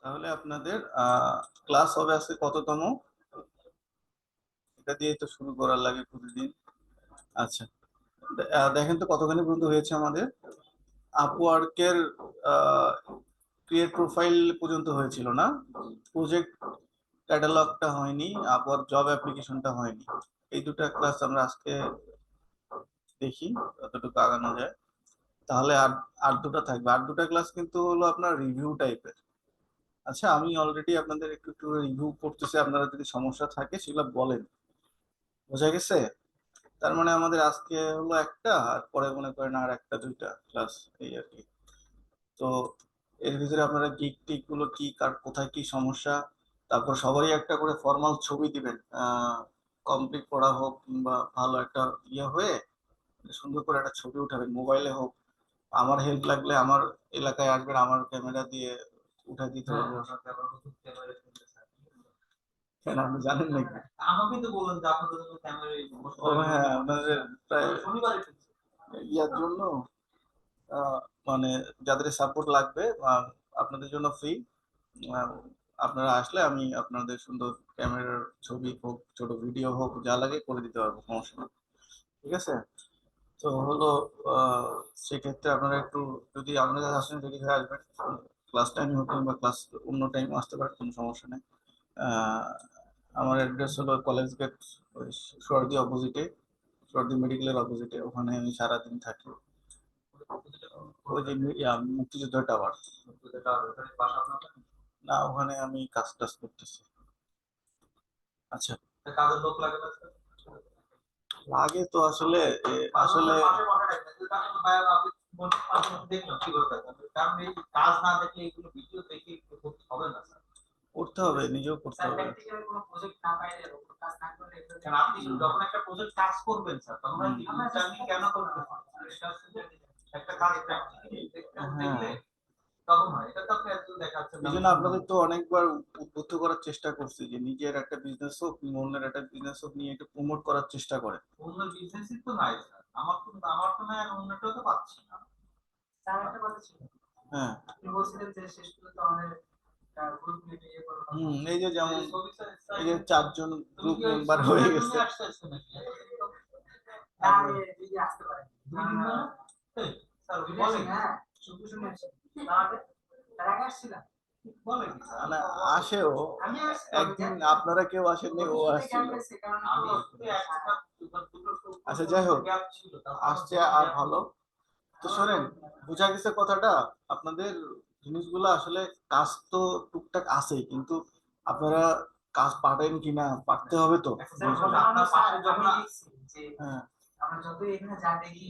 তাহলে আপনাদের ক্লাস হবে আজকে কততম? এটা দিয়ে তো শুরু করার লাগে প্রতিদিন। আচ্ছা, দেখেন তো কতখানি পর্যন্ত হয়েছে আমাদের। আপওয়ার্কের ক্রিয়েট প্রোফাইল পর্যন্ত হয়েছিল না, প্রজেক্ট ক্যাটালগটা হয়নি, আপওয়ার্ক জব অ্যাপ্লিকেশনটা হয়নি। এই দুটো ক্লাস আমরা আজকে দেখি কতটুকু আগানো যায়। তাহলে আর আর দুটো থাকবে, আর দুটো ক্লাস কিন্তু হলো আপনার রিভিউ টাইপের। আচ্ছা, আমি অলরেডি আপনাদের একটু একটু রিভিউ করতেছি, আপনারা যদি সমস্যা থাকে সেগুলো বলেন। বোঝা গেছে? তার মানে আমাদের আজকে হলো একটা, আর পরে মনে করেন আর একটা দুইটা ক্লাস, এই আর কি। তো এর ভিতরে আপনারা গিগ টিক গুলো কি, কার কোথায় কি সমস্যা, তারপর সবারই একটা করে ফর্মাল ছবি দিবেন, কমপ্লিট করা হোক কিংবা ভালো একটা ইয়ে হয়ে সুন্দর করে একটা ছবি উঠাবেন, মোবাইলে হোক। আমার হেল্প লাগলে আমার এলাকায় আসবেন, আমার ক্যামেরা দিয়ে উঠে দিতে হবে। কেন, আপনি জানেন নাকি? আমাকে তো বললেন যে আপনাদের ক্যামেরা। ও হ্যাঁ, আপনাদের প্রায় ইয়ার জন্য মানে যাদের সাপোর্ট লাগবে, আপনাদের জন্য ফ্রি। আপনারা আসলে আমি আপনাদের সুন্দর ক্যামেরার ছবি হোক, ছোট ভিডিও হোক, যা লাগে করে দিতে পারবো, সমস্যা নেই। ঠিক আছে? তো হলো সেক্ষেত্রে আপনারা একটু যদি আমাদের কাছে আসেন, রেডি হয়ে আসবেন। ক্লাস টাইম হোক কিংবা ক্লাস অন্য টাইমে আসতে পারেন, কোনো সমস্যা নেই। আহ, আমার অ্যাড্রেস হলো কলেজ গেট, সোয়ার্দি অপোজিটে, সোয়ার্দি মেডিকেলের অপোজিটে। ওখানে আমি সারাদিন থাকি। ওই যে মুক্তিযুদ্ধ টাওয়ার। না, ওখানে আমি কাজ টাজ করতেছি। আচ্ছা, কাজের লোক লাগে না? লাগে তো আসলে, আসলে করতে হবে, নিজেও করতে হবে। আপনি যখন একটা প্রজেক্ট কাজ করবেন স্যার, তখন আপনি কেন করবেন? একটা কাজ দেখলে তখন হয়। এটা তো আপনি একদম দেখাচ্ছেন। এই জন্য আপনাদের তো অনেকবার উদ্বুদ্ধ করার চেষ্টা করছি যে নিজের একটা বিজনেস হোক, অন্যের একটা বিজনেস হোক, নিয়ে একটু প্রমোট করার চেষ্টা করে। অন্যের বিজনেসই তো নাই স্যার, আমার তো নাই, আর অন্যটাও তো পাচ্ছি না। স্যার একটা কথা ছিল। হ্যাঁ, আপনি বলছিলেন যে শেষ পর্যন্ত আমাদের গ্রুপ মিটে ইয়ে করব। এই যে যেমন এই যে 4 জন গ্রুপ মেম্বার হয়ে গেছে। আরে দিদি আসতে পারে। স্যার বলেন। হ্যাঁ, শুধু শুনে আসেন। তার আগে আসছিলাম। না, আসেও একদিন, আপনারা কেউ আসেননি, ও আসছিল। আচ্ছা, যাই হোক, আসছে আর ভালো। তো শোনেন, বুঝা গেছে কথাটা। আপনাদের জিনিসগুলো আসলে কাজ তো টুকটাক আছে, কিন্তু আপনারা কাজ পারেন কিনা, পারতে হবে তো। হ্যাঁ, আমরা যত এখানে যা দেখি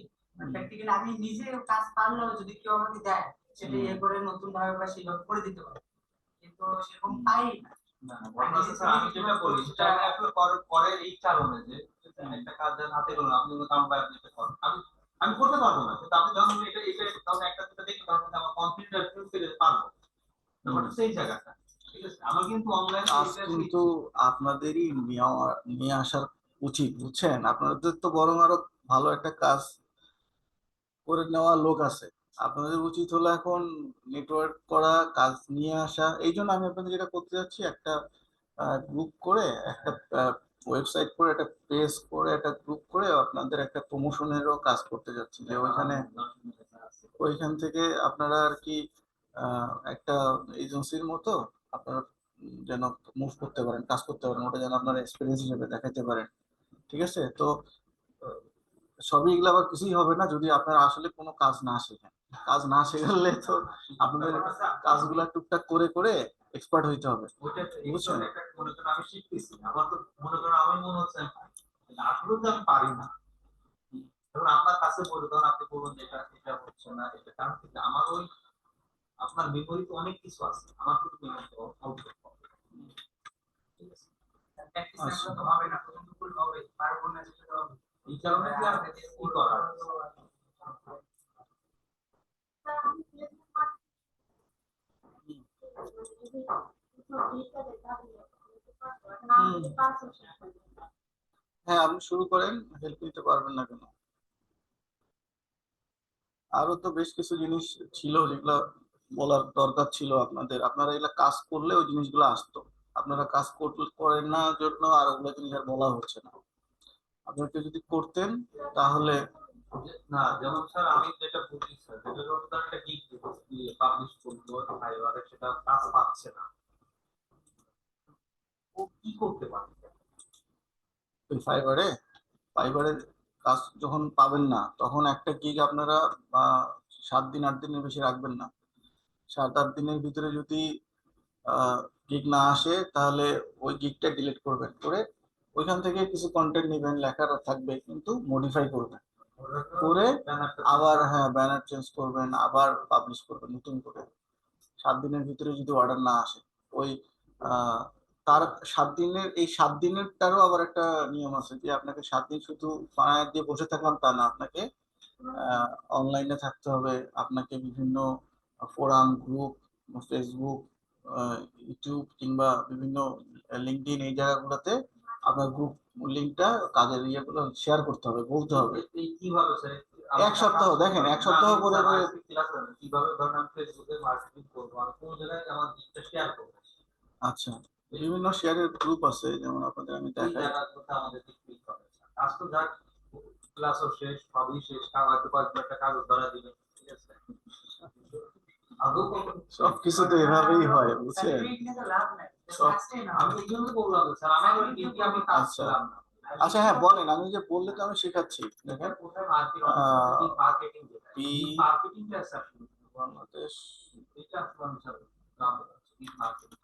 প্র্যাকটিক্যালি আমি নিজে কাজ পারলেও যদি কেউ আমাকে দেয়, সেটা ইয়ে করে নতুন ভাবে বা সেভাবে করে দিতে পারে, কিন্তু সেরকম পাই না। আমি যেটা বলি সেটা আসলে করে এই কারণে যে একটা কাজ হাতে গেল, আপনি কাম পাই, আপনি আমি করতে পারবো না, কিন্তু আপনি যখন এটা তখন একটা দুটো দেখি, তখন আমার কনফিডেন্স ফিল পারবো। ব্যাপারটা সেই জায়গাটা। ঠিক আছে, আমার কিন্তু অনলাইন কাজ কিন্তু আপনাদেরই নিয়ে আসার উচিত, বুঝছেন? আপনাদের তো বরং আরো ভালো একটা কাজ করে নেওয়া লোক আছে। আপনাদের উচিত হলো এখন নেটওয়ার্ক করা, কাজ নিয়ে আসা। এই জন্য আমি আপনাদের যেটা করতে যাচ্ছি, একটা গ্রুপ করে, একটা ওয়েবসাইট করে, একটা পেজ করে, একটা গ্রুপ করে আপনাদের একটা প্রমোশনেরও কাজ করতে যাচ্ছি, যে ওইখান থেকে আপনারা আর কি একটা এজেন্সির মতো আপনারা যেন মুভ করতে পারেন, কাজ করতে পারেন, ওটা যেন আপনারা এক্সপিরিয়েন্স হিসেবে দেখাতে পারেন। ঠিক আছে? তো সবই এগুলো আবার কিছুই হবে না যদি আপনারা আসলে কোনো কাজ না শেখেন। কাজ না শেখালে তো আপনাদের কাজগুলা টুকটাক করে করে এক্সপার্ট হইতে হবে, বুঝছেন? আমি শিখতেছি, আমার তো মনে করেন আমি মনে হচ্ছে আসলে তো আমি পারি না। ধরুন আপনার কাছে বলে, ধরুন আপনি বলুন যে এটা হচ্ছে না, এটা কারণ কি আমার ওই আপনার মেমোরিতে অনেক কিছু আছে, আমার কিন্তু মেমোরি অল্প। ঠিক আছে, প্র্যাকটিস না তো হবে না, প্রথম ভুল হবে, পারবো না, যেটা হবে। এই কারণে কি আর কি করা? হ্যাঁ, আপনি শুরু করেন, হেল্প নিতে পারবেন না কেন? আরো তো বেশ কিছু জিনিস ছিল যেগুলো বলার দরকার ছিল আপনাদের। আপনারা এগুলা কাজ করলে ওই জিনিসগুলো আসতো, আপনারা কাজ করেন না জন্য আর ওগুলো জিনিস আর বলা হচ্ছে না। আপনাকে যদি করতেন তাহলে না, যেমন স্যার আমি যেটা বুঝি স্যার, যেটা ধরুন তার একটা গিগ পাবলিশ করলো ফাইবারে, সেটা কাজ পাচ্ছে না, ও কি করতে পারে? ওই ফাইবারের কাজ যখন পাবেন না তখন একটা গিগ আপনারা 7 দিন 8 দিনের বেশি রাখবেন না। 7 8 দিনের ভিতরে যদি গিগ না আসে তাহলে ওই গিগটা ডিলিট করবেন, করে ওইখান থেকে কিছু কন্টেন্ট নেবেন, লেখার থাকবে কিন্তু মডিফাই করবেন, করে আবার হ্যাঁ ব্যানার চেঞ্জ করবেন, আবার পাবলিশ করবেন নতুন করে। 7 দিনের ভিতরে যদি অর্ডার না আসে, ওই আহ, তার 7 দিনের, এই 7 দিনেরটারও আবার একটা নিয়ম আছে যে আপনাকে 7 দিন শুধু ফায়ার দিয়ে বসে থাকলাম তা না, আপনাকে অনলাইনে থাকতে হবে, আপনাকে বিভিন্ন ফোরাম গ্রুপ, ফেসবুক, ইউটিউব কিংবা বিভিন্ন লিঙ্কডইন এই জায়গাগুলোতে আপনার গ্রুপ লিঙ্কটা, কাজের ইয়েগুলো শেয়ার করতে হবে, বলতে হবে। কিভাবে স্যার? 1 সপ্তাহ দেখেন, 1 সপ্তাহ করে করে কিভাবে ধরেন আমি ফেসবুকে মার্কেটিং করবো, আমি কোন জায়গায় আমার লিঙ্কটা শেয়ার করবো? আচ্ছা, বিভিন্ন শেয়ারের গ্রুপ আছে, যেমন আপনাদের আমি এই দেখাই। জায়গাটা আমাদের ঠিক হবে স্যার। কাজ তো যাক, ক্লাসও শেষ, সবই শেষ, হয়তো কয়েকবার একটা কাগজ ধরা দিবে, ঠিক আছে? আদৌ সবকিছু তো এভাবেই হয়, বুঝছেন? সার্টিফিকেট নিয়ে তো লাভ নাই, সব কাজটাই না। আমি এই জন্য বললাম স্যার, আমার ওই ডিগ্রি আমি কাজ আচ্ছা করলাম না। আচ্ছা, হ্যাঁ বলেন, আমি যে বললে তো আমি শেখাচ্ছি। দেখেন কোথায় মার্কেটিং, মার্কেটিং যেটা, এই মার্কেটিংটা স্যার বাংলাদেশ, এটা আসলে স্যার নাম বলছি মার্কেটিং।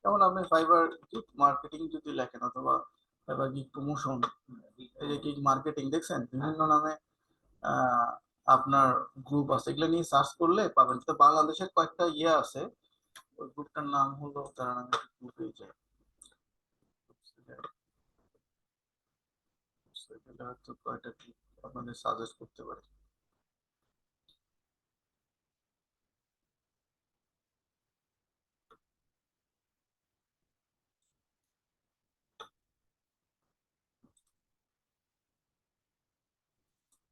যেমন আপনি ফাইবার গিগ মার্কেটিং যদি লেখেন, অথবা ফাইবার গিগ প্রমোশন, এই যে গিগ মার্কেটিং দেখছেন বিভিন্ন নামে আহ, আপনার গ্রুপ আছে, এগুলো নিয়ে সার্চ করলে পাবেন। তো বাংলাদেশের কয়েকটা ইয়ে আছে, ওই গ্রুপটার নাম হলো, তার নামে গ্রুপে যায়, হয়তো কয়েকটা গ্রুপ আপনাদের সাজেস্ট করতে পারি।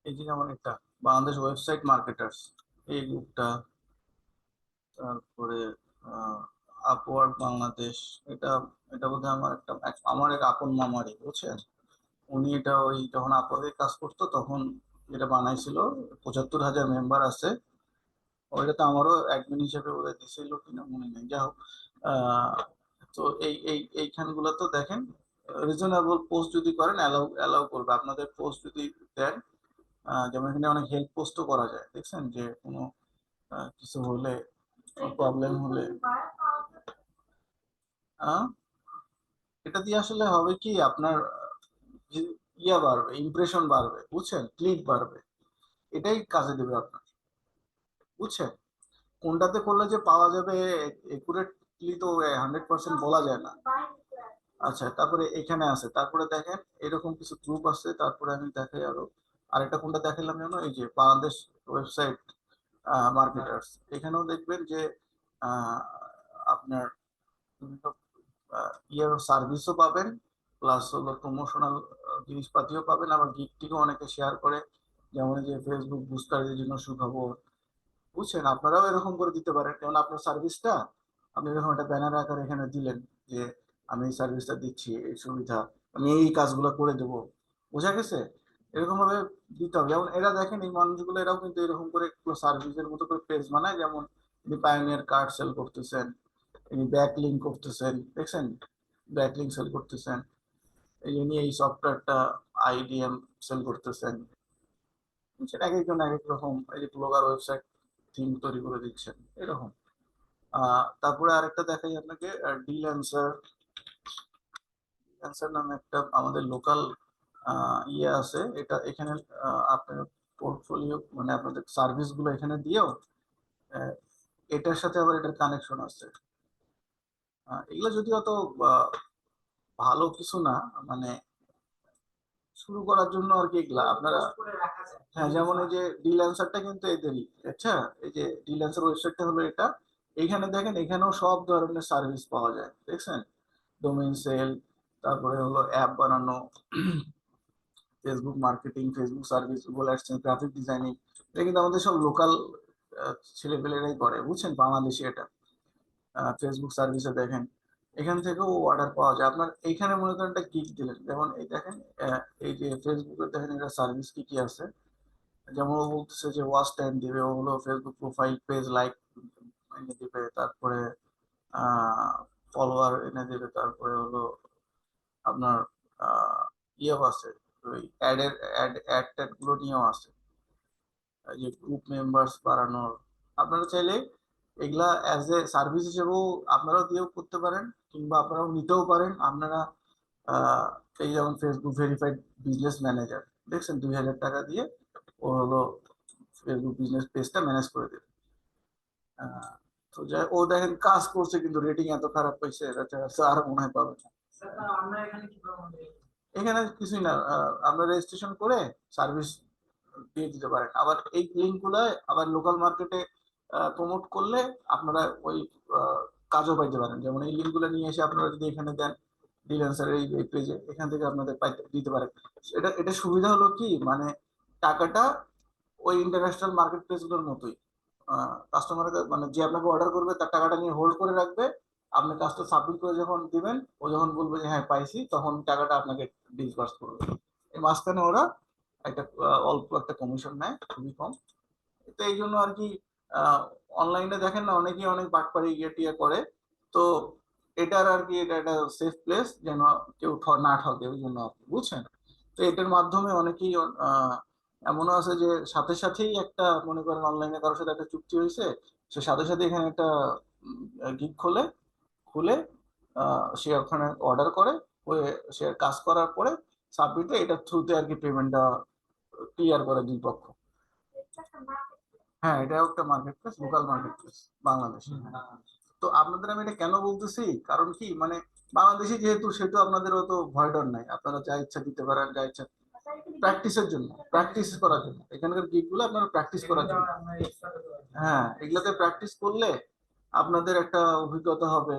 এই যে যেমন একটা বাংলাদেশ ওয়েবসাইট মার্কেটার্স, এই গ্রুপটা, তারপরে আপওয়ার্ক বাংলাদেশ, এটা এটা বোধহয় আমার এক আপন মামারই, বুঝছেন? উনি এটা ওই যখন আপওয়ার্কে কাজ করতো তখন এটা বানাইছিল। 75,000 মেম্বার আছে। ওইটা তো আমারও অ্যাডমিন হিসেবে ওদের দিছিল কিনা মনে নেই, যা হোক। আহ, তো এইখানগুলো তো দেখেন, রিজনেবল পোস্ট যদি করেন অ্যালাউ অ্যালাউ করবে, আপনাদের পোস্ট যদি দেন। যেমন এখানে অনেক হেল্প পোস্টও করা যায়, দেখছেন যে কোনো কিছু হলে, প্রবলেম হলে আহ, এটা দিয়ে আসলে হবে কি আপনার ইয়া বাড়বে, ইমপ্রেশন বাড়বে, বুঝছেন, ক্লিক বাড়বে, এটাই কাজে দেবে আপনার, বুঝছেন? কোনটাতে করলে যে পাওয়া যাবে একুরেটলি তো 100% বলা যায় না। আচ্ছা, তারপরে এখানে আছে, তারপরে দেখেন এরকম কিছু গ্রুপ আছে, তারপরে আমি দেখাই আরো। আরেকটা কোনটা দেখালাম যেন, এই যে বাংলাদেশ ওয়েবসাইট মার্কেটার্স, এখানেও দেখবেন যে আহ, আপনার বিভিন্ন ইয়ার সার্ভিসও পাবেন, প্লাস হলো প্রমোশনাল জিনিসপাতিও পাবেন, আবার গিগ টিকেও অনেকে শেয়ার করে, যেমন এই যে ফেসবুক বুস্টারদের জন্য সুখবর, বুঝছেন? আপনারাও এরকম করে দিতে পারেন, যেমন আপনার সার্ভিসটা আপনি এরকম একটা ব্যানার আকারে এখানে দিলেন যে আমি এই সার্ভিসটা দিচ্ছি, এই সুবিধা, আমি এই কাজগুলো করে দেবো, বোঝা গেছে? এরকম ভাবে দিতে হবে। যেমন এরা দেখেন, এই মানুষগুলো এরাও কিন্তু এরকম করে সার্ভিসের মতো করে পেজ বানায়, যেমন তিনি পায়োনিয়ার কার্ড সেল করতেছেন, তিনি ব্যাক লিঙ্ক করতেছেন, দেখছেন, ব্যাক লিঙ্ক সেল করতেছেন, এই জন্য এই সফটওয়্যারটা আইডিএম সেল করতেছেন, বুঝছেন? এক একজন এক এক রকম, এই যে ব্লগার ওয়েবসাইট থিম তৈরি করে দিচ্ছেন এরকম। তারপরে আরেকটা দেখাই আপনাকে, ডিল্যান্সার, ডিল্যান্সার নামে একটা আমাদের লোকাল ইয়ে আছে, এটা এখানে আপনার পোর্টফোলিও মানে আপনাদের সার্ভিস গুলো এখানে দিয়েও আহ, এটার সাথে আবার এটার কানেকশন আছে। এগুলো যদিও অত ভালো কিছু না, মানে শুরু করার জন্য আর কি এগুলা আপনারা। হ্যাঁ, যেমন এই যে ডিল অ্যান্সারটা কিন্তু এদেরই, আচ্ছা, এই যে ডিল অ্যান্সার ওয়েবসাইটটা হলো এটা। এইখানে দেখেন, এখানেও সব ধরনের সার্ভিস পাওয়া যায়, দেখছেন, ডোমেইন সেল, তারপরে হলো অ্যাপ বানানো, Facebook marketing, Facebook service, Google AdSense, graphic designing, এটা কিন্তু আমাদের সব লোকাল ছেলেপেলেরাই করে, বুঝছেন, বাংলাদেশি। এটা ফেসবুক সার্ভিসে দেখেন, এখান থেকেও অর্ডার পাওয়া যায়। আপনার এইখানে মনে করেন একটা গিগ দিলেন, যেমন এই দেখেন, এই যে ফেসবুকে দেখেন এটা সার্ভিস কি কি আছে। যেমন ও বলতেছে যে ওয়াচ টাইম দিবে, ও হলো ফেসবুক প্রোফাইল পেজ লাইক এনে দিবে, তারপরে ফলোয়ার এনে দিবে, তারপরে হলো আপনার ইয়েও আছে, ওই অ্যাড ট্যাড গুলো নিয়েও আছে, এই যে গ্রুপ মেম্বার্স বাড়ানোর। আপনারা চাইলে এগুলা অ্যাজ এ সার্ভিস হিসেবেও আপনারাও দিয়েও করতে পারেন, কিংবা আপনারাও নিতেও পারেন। আপনারা আহ, এই যেমন ফেসবুক ভেরিফাইড বিজনেস ম্যানেজার দেখছেন, 2,000 টাকা দিয়ে ও হলো ফেসবুক বিজনেস পেজটা ম্যানেজ করে দেবে। আহ, তো যাই ও দেখেন কাজ করছে, কিন্তু রেটিং এত খারাপ পাইছে, এটা আর মনে হয় পাবে না। স্যার আমরা এখানে কিভাবে আমাদের এখানে কিছুই না, আপনারা রেজিস্ট্রেশন করে সার্ভিস দিয়ে দিতে পারেন। আবার এই লিঙ্ক গুলো আবার লোকাল মার্কেটে প্রমোট করলে আপনারা ওই কাজও পাইতে পারেন। যেমন এই লিঙ্ক গুলো নিয়ে এসে আপনারা যদি এখানে দেন, দিলেন স্যার এই পেজে, এখান থেকে আপনাদের পাইতে দিতে পারেন। এটা সুবিধা হলো কি, মানে টাকাটা ওই ইন্টারন্যাশনাল মার্কেট প্লেস গুলোর মতোই, কাস্টমারের মানে যে আপনাকে অর্ডার করবে তার টাকাটা নিয়ে হোল্ড করে রাখবে। আপনি কাজটা সাবমিট করে যখন দিবেন, ও যখন বলবে যে হ্যাঁ পাইছি, তখন টাকাটা আপনাকে ডিসবার্স করবে। এই মাঝখানে ওরা একটা অল্প একটা কমিশন নেয়, খুবই কম। তো এই জন্য আর কি অনলাইনে দেখেন না, অনেকেই অনেক বাটপাড়ি ইয়ে টিয়ে করে। তো এটার আর কি, এটা একটা সেফ প্লেস, যেন কেউ না ঠকে, ওই জন্য আর কি, বুঝছেন। তো এটার মাধ্যমে অনেকেই এমনও আছে যে সাথে সাথেই একটা, মনে করেন অনলাইনে কারোর সাথে একটা চুক্তি হয়েছে, সে সাথে সাথে এখানে একটা গিগ খোলে, খুলে সে ওখানে অর্ডার করে, ওই সে কাজ করার পরে সাবমিটে এটার থ্রুতে আর কি পেমেন্টটা ক্লিয়ার করে দুই পক্ষ। হ্যাঁ, এটাও একটা market place, local market place বাংলাদেশে। তো আপনাদের আমি এটা কেন বলতেছি, কারণ কি, মানে বাংলাদেশে যেহেতু, সেহেতু আপনাদের অত ভয় ডর নাই, আপনারা যা ইচ্ছা দিতে পারেন, যা ইচ্ছা, প্র্যাকটিসের জন্য, প্র্যাকটিস করার জন্য এখানকার গিগ গুলো আপনারা প্র্যাকটিস করার জন্য। হ্যাঁ, এগুলোতে প্র্যাকটিস করলে আপনাদের একটা অভিজ্ঞতা হবে,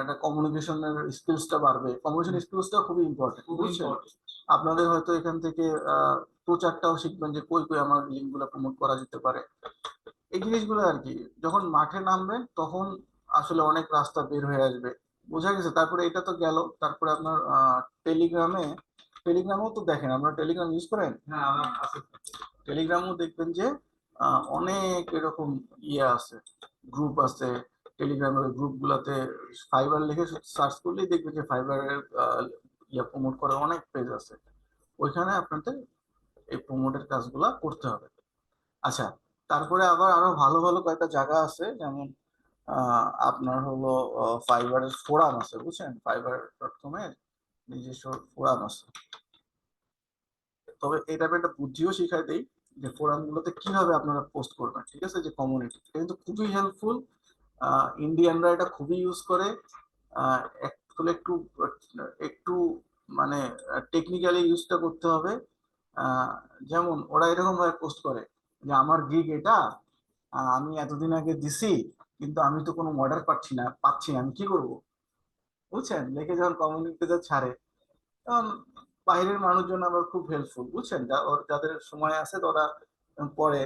একটা কমিউনিকেশনের স্কিলসটা বাড়বে। কমিউনিকেশন স্কিলসটা খুবই ইম্পর্টেন্ট, বুঝছেন। আপনাদের হয়তো এখান থেকে প্রচারটাও শিখবেন, যে কই কই আমার লিঙ্ক গুলো প্রমোট করা যেতে পারে, এই জিনিসগুলো আর কি। যখন মাঠে নামবেন তখন আসলে অনেক রাস্তা বের হয়ে আসবে, বোঝা গেছে। তারপরে এটা তো গেল, তারপরে আপনার টেলিগ্রামে, টেলিগ্রামও তো দেখেন, আপনারা টেলিগ্রাম ইউজ করেন? হ্যাঁ আমার আছে। টেলিগ্রামও দেখবেন যে অনেক এরকম ইয়ে আছে, গ্রুপ আছে। টেলিগ্রামের গ্রুপ গুলাতে ফাইবার লিখে সার্চ করলেই দেখবেন যে ফাইবারের ইয়ে প্রমোট করার অনেক পেজ আছে। ওইখানে আপনাদের এই প্রমোটের কাজগুলা করতে হবে। আচ্ছা, তারপরে আবার আরো ভালো ভালো কয়েকটা জায়গা আছে, যেমন আপনার হলো ফাইবারের ফোরাম আছে, বুঝছেন, fiverr.com এর নিজস্ব ফোরাম আছে। তবে এটা আমি একটা বুদ্ধিও শিখাই দেই, যে ফোরাম গুলোতে কিভাবে আপনারা পোস্ট করবেন, ঠিক আছে, যে কমিউনিটি, এটা কিন্তু খুবই হেল্পফুল। ইন্ডিয়ানরা এটা খুবই ইউজ করে। আসলে একটু একটু মানে টেকনিক্যালি ইউজটা করতে হবে। আহ, যেমন ওরা এরকম ভাবে পোস্ট করে যে আমার গিগ এটা, আমি এতদিন আগে দিছি, কিন্তু আমি তো কোনো অর্ডার পাচ্ছি না, আমি কি করব, বুঝছেন। লিখে যখন কমিউনিটিতে ছাড়ে, তখন বাইরের মানুষজন আবার খুব হেল্পফুল, বুঝছেন, যাদের সময় আছে ওরা পরে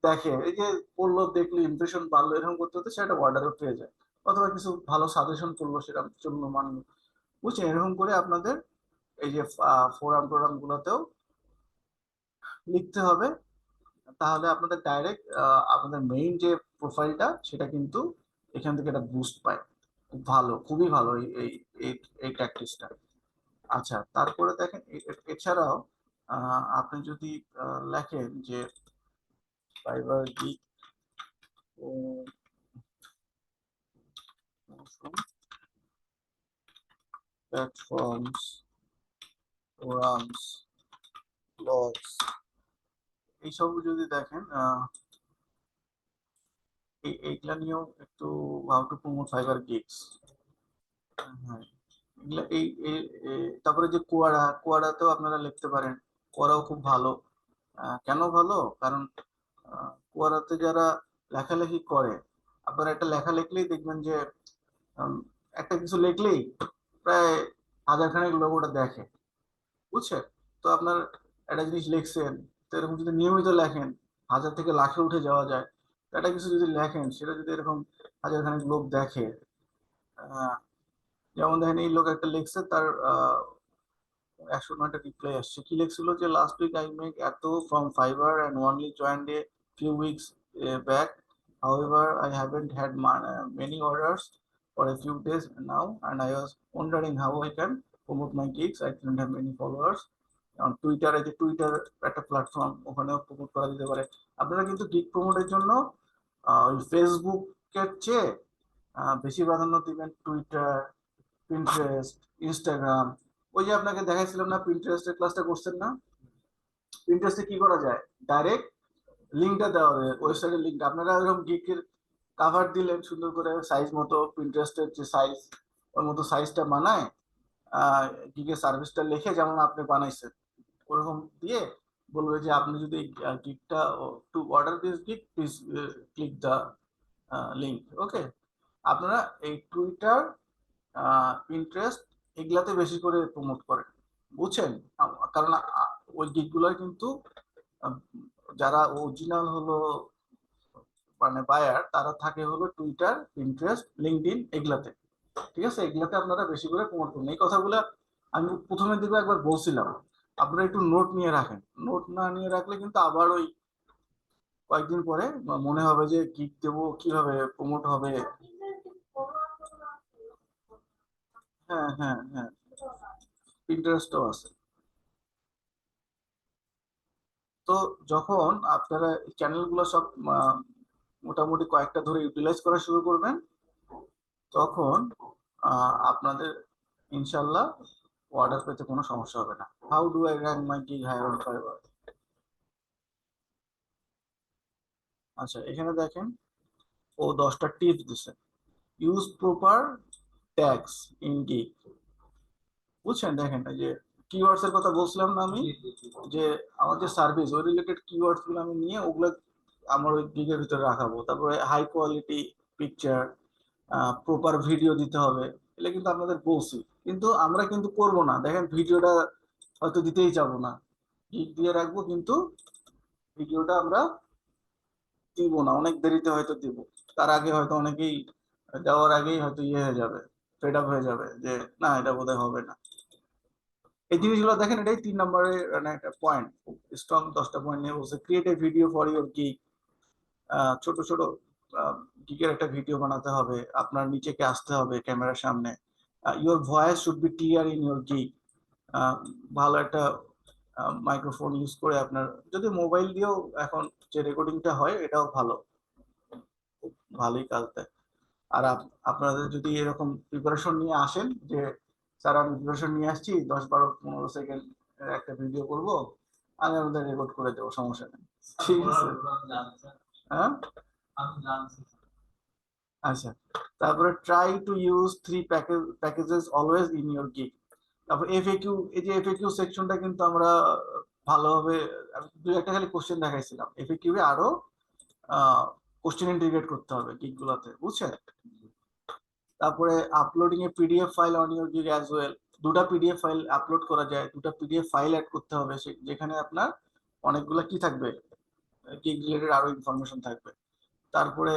দেখে, এই যে পড়লো, দেখলো, ইমপ্রেশন বাড়লো, এরকম করতে হতে সেটা অর্ডারও পেয়ে যায়, অথবা কিছু ভালো সাজেশন করলো, সেটা জন্য মানলো, বুঝছেন। এরকম করে আপনাদের এই যে ফোরাম গুলোতেও লিখতে হবে। তাহলে আপনাদের ডাইরেক্ট আপনাদের মেইন যে প্রোফাইলটা, সেটা কিন্তু এখান থেকে একটা বুস্ট পায়। খুব ভালো, খুবই ভালো এই এই এই এই প্র্যাকটিসটা। আচ্ছা, তারপরে দেখেন এছাড়াও আপনি যদি লেখেন যে Fiverr gig platforms, forums, blogs, এইসব যদি দেখেন, এইগুলা নিয়েও একটু, how to promote Fiverr gigs. হ্যাঁ, এগুলা তারপরে যে কোয়াডাতেও আপনারা লিখতে পারেন। কোয়াডাও খুব ভালো। কেন ভালো, কারণ কোয়াডাতে যারা লেখালেখি করে, আপনারা একটা লেখা লিখলেই দেখবেন যে উম, একটা কিছু লিখলেই প্রায় 1,000 খানেক লোক ওটা দেখে, বুঝছেন। তো আপনার একটা জিনিস লিখছেন, এরকম যদি নিয়মিত লেখেন 1000 থেকে লাখে উঠে যাওয়া যায়। তো একটা কিছু যদি লেখেন সেটা যদি এরকম হাজার খানেক লোক দেখে, আহ, যেমন দেখেন এই লোক একটা লিখছে, তার 109টা রিপ্লাই আসছে। কি লিখছিল যে লাস্ট উইক আই মেক এত from fibre and only joined a few weeks back, however I haven't had many orders for a few days now and I was wondering how I can promote my gigs. I didn't have many followers on Twitter. এই যে Twitter একটা platform, ওখানেও promote করা যেতে পারে। আপনারা কিন্তু gig প্রমোটের জন্য ওই ফেসবুকের চেয়ে বেশি প্রাধান্য দিবেন টুইটার, পিন্টারেস্ট, ইনস্টাগ্রাম। ওই যে আপনাকে দেখাইছিলাম না, পিন্টারেস্টের ক্লাসটা করছেন না? পিন্টারেস্টে কি করা যায়, ডাইরেক্ট লিঙ্কটা দেওয়া হবে, ওয়েবসাইটের লিঙ্কটা। আপনারা এরকম গিকের কাভার দিলেন সুন্দর করে সাইজ মতো, পিন্টারেস্টের যে সাইজ ওর মতো সাইজটা বানায় গিকের সার্ভিসটা লিখে যেমন আপনি বানাইছেন ওরকম দিয়ে বলবে যে আপনি যদি গিকটা to order this gig please click the link. Okay, আপনারা এই টুইটার, পিন্টারেস্ট এগুলাতে বেশি করে প্রমোট করেন, বুঝছেন? কারণ ওই গিকগুলো কিন্তু যারা অরিজিনাল হলো মানে বায়ার, তারা থাকে হলো টুইটার, পিন্টারেস্ট, লিঙ্কডইন এগুলাতে। ঠিক আছে, এগুলাতে আপনারা বেশি করে প্রমোট করুন। এই কথাগুলো আমি প্রথমের দিকে একবার বলছিলাম, আপনারা একটু নোট নিয়ে রাখেন। নোট না নিয়ে রাখলে কিন্তু আবার ওই কয়েকদিন পরে মনে হবে যে গিগ দেবো, কিভাবে প্রমোট হবে। হ্যাঁ হ্যাঁ হ্যাঁ, পিন্টারেস্টও আছে। তো যখন আপনারা চ্যানেলগুলো সব মোটামুটি কয়েকটা ধরে ইউটিলাইজ করা শুরু করবেন, তখন আপনাদের ইনশাল্লাহ অর্ডার পেতে কোনো সমস্যা হবে না। How do I rank my gig higher on Fiverr? আচ্ছা, এখানে দেখেন ও 10টা টিপস দিছে। Use proper tags in gig, বুঝছেন? দেখেন এই যে কিওয়ার্ডস এর কথা বলছিলাম না আমি, যে আমার যে সার্ভিস ওই রিলেটেড কিওয়ার্ডস গুলো আমি নিয়ে ওগুলো আমার ওই গিগের ভিতরে রাখাবো। তারপরে high quality picture, proper video দিতে হবে, এগুলো কিন্তু আপনাদের বলছি, কিন্তু আমরা কিন্তু করব না। দেখেন ভিডিওটা হয়তো দিতেই যাবো না, গিগ দিয়ে রাখবো, কিন্তু ভিডিওটা আমরা দিব না, অনেক দেরিতে হয়তো দিব। তার আগে হয়তো অনেকেই দেওয়ার আগেই হয়তো ইয়ে হয়ে যাবে, ফেড আপ হয়ে যাবে যে না এটা বোধহয় হবে না। এই জিনিসগুলো দেখেন, এটাই 3 নম্বরের মানে একটা পয়েন্ট, স্ট্রং 10টা পয়েন্ট নিয়ে বলছে। Create a video for your gig, ছোট ছোট গিগের একটা ভিডিও বানাতে হবে, আপনার নিচেকে আসতে হবে ক্যামেরার সামনে। Your voice should be clear in your gig, ভালো একটা মাইক্রোফোন ইউজ করে, আপনার যদি মোবাইল দিয়েও এখন যে রেকর্ডিংটা হয় এটাও ভালো, ভালোই কাজ দেয়। আর আপনাদের যদি এরকম প্রিপারেশন নিয়ে আসেন যে স্যার আমি প্রিপারেশন নিয়ে আসছি 10, 12, 15 সেকেন্ড একটা ভিডিও করব, আমি আমাদের রেকর্ড করে দেবো, সমস্যা নেই। ঠিক আছে, হ্যাঁ আচ্ছা। তারপরে try to use 3 packages always in your gig. তারপর এফএকিউ, এই যে এফএকিউ সেকশনটা কিন্তু আমরা ভালোভাবে, দুই একটা খালি কোশ্চেন দেখাইছিলাম, এফএকিউ এ আরো কোশ্চেন ইন্টিগ্রেট করতে হবে গিগ গুলাতে, বুঝছেন? তারপরে uploading A PDF file on your gig as well, 2টা পিডিএফ ফাইল আপলোড করা যায়, 2টা পিডিএফ ফাইল অ্যাড করতে হবে, যেখানে আপনার অনেকগুলো কি থাকবে, গিগ রিলেটেড আরো ইনফরমেশন থাকবে। তারপরে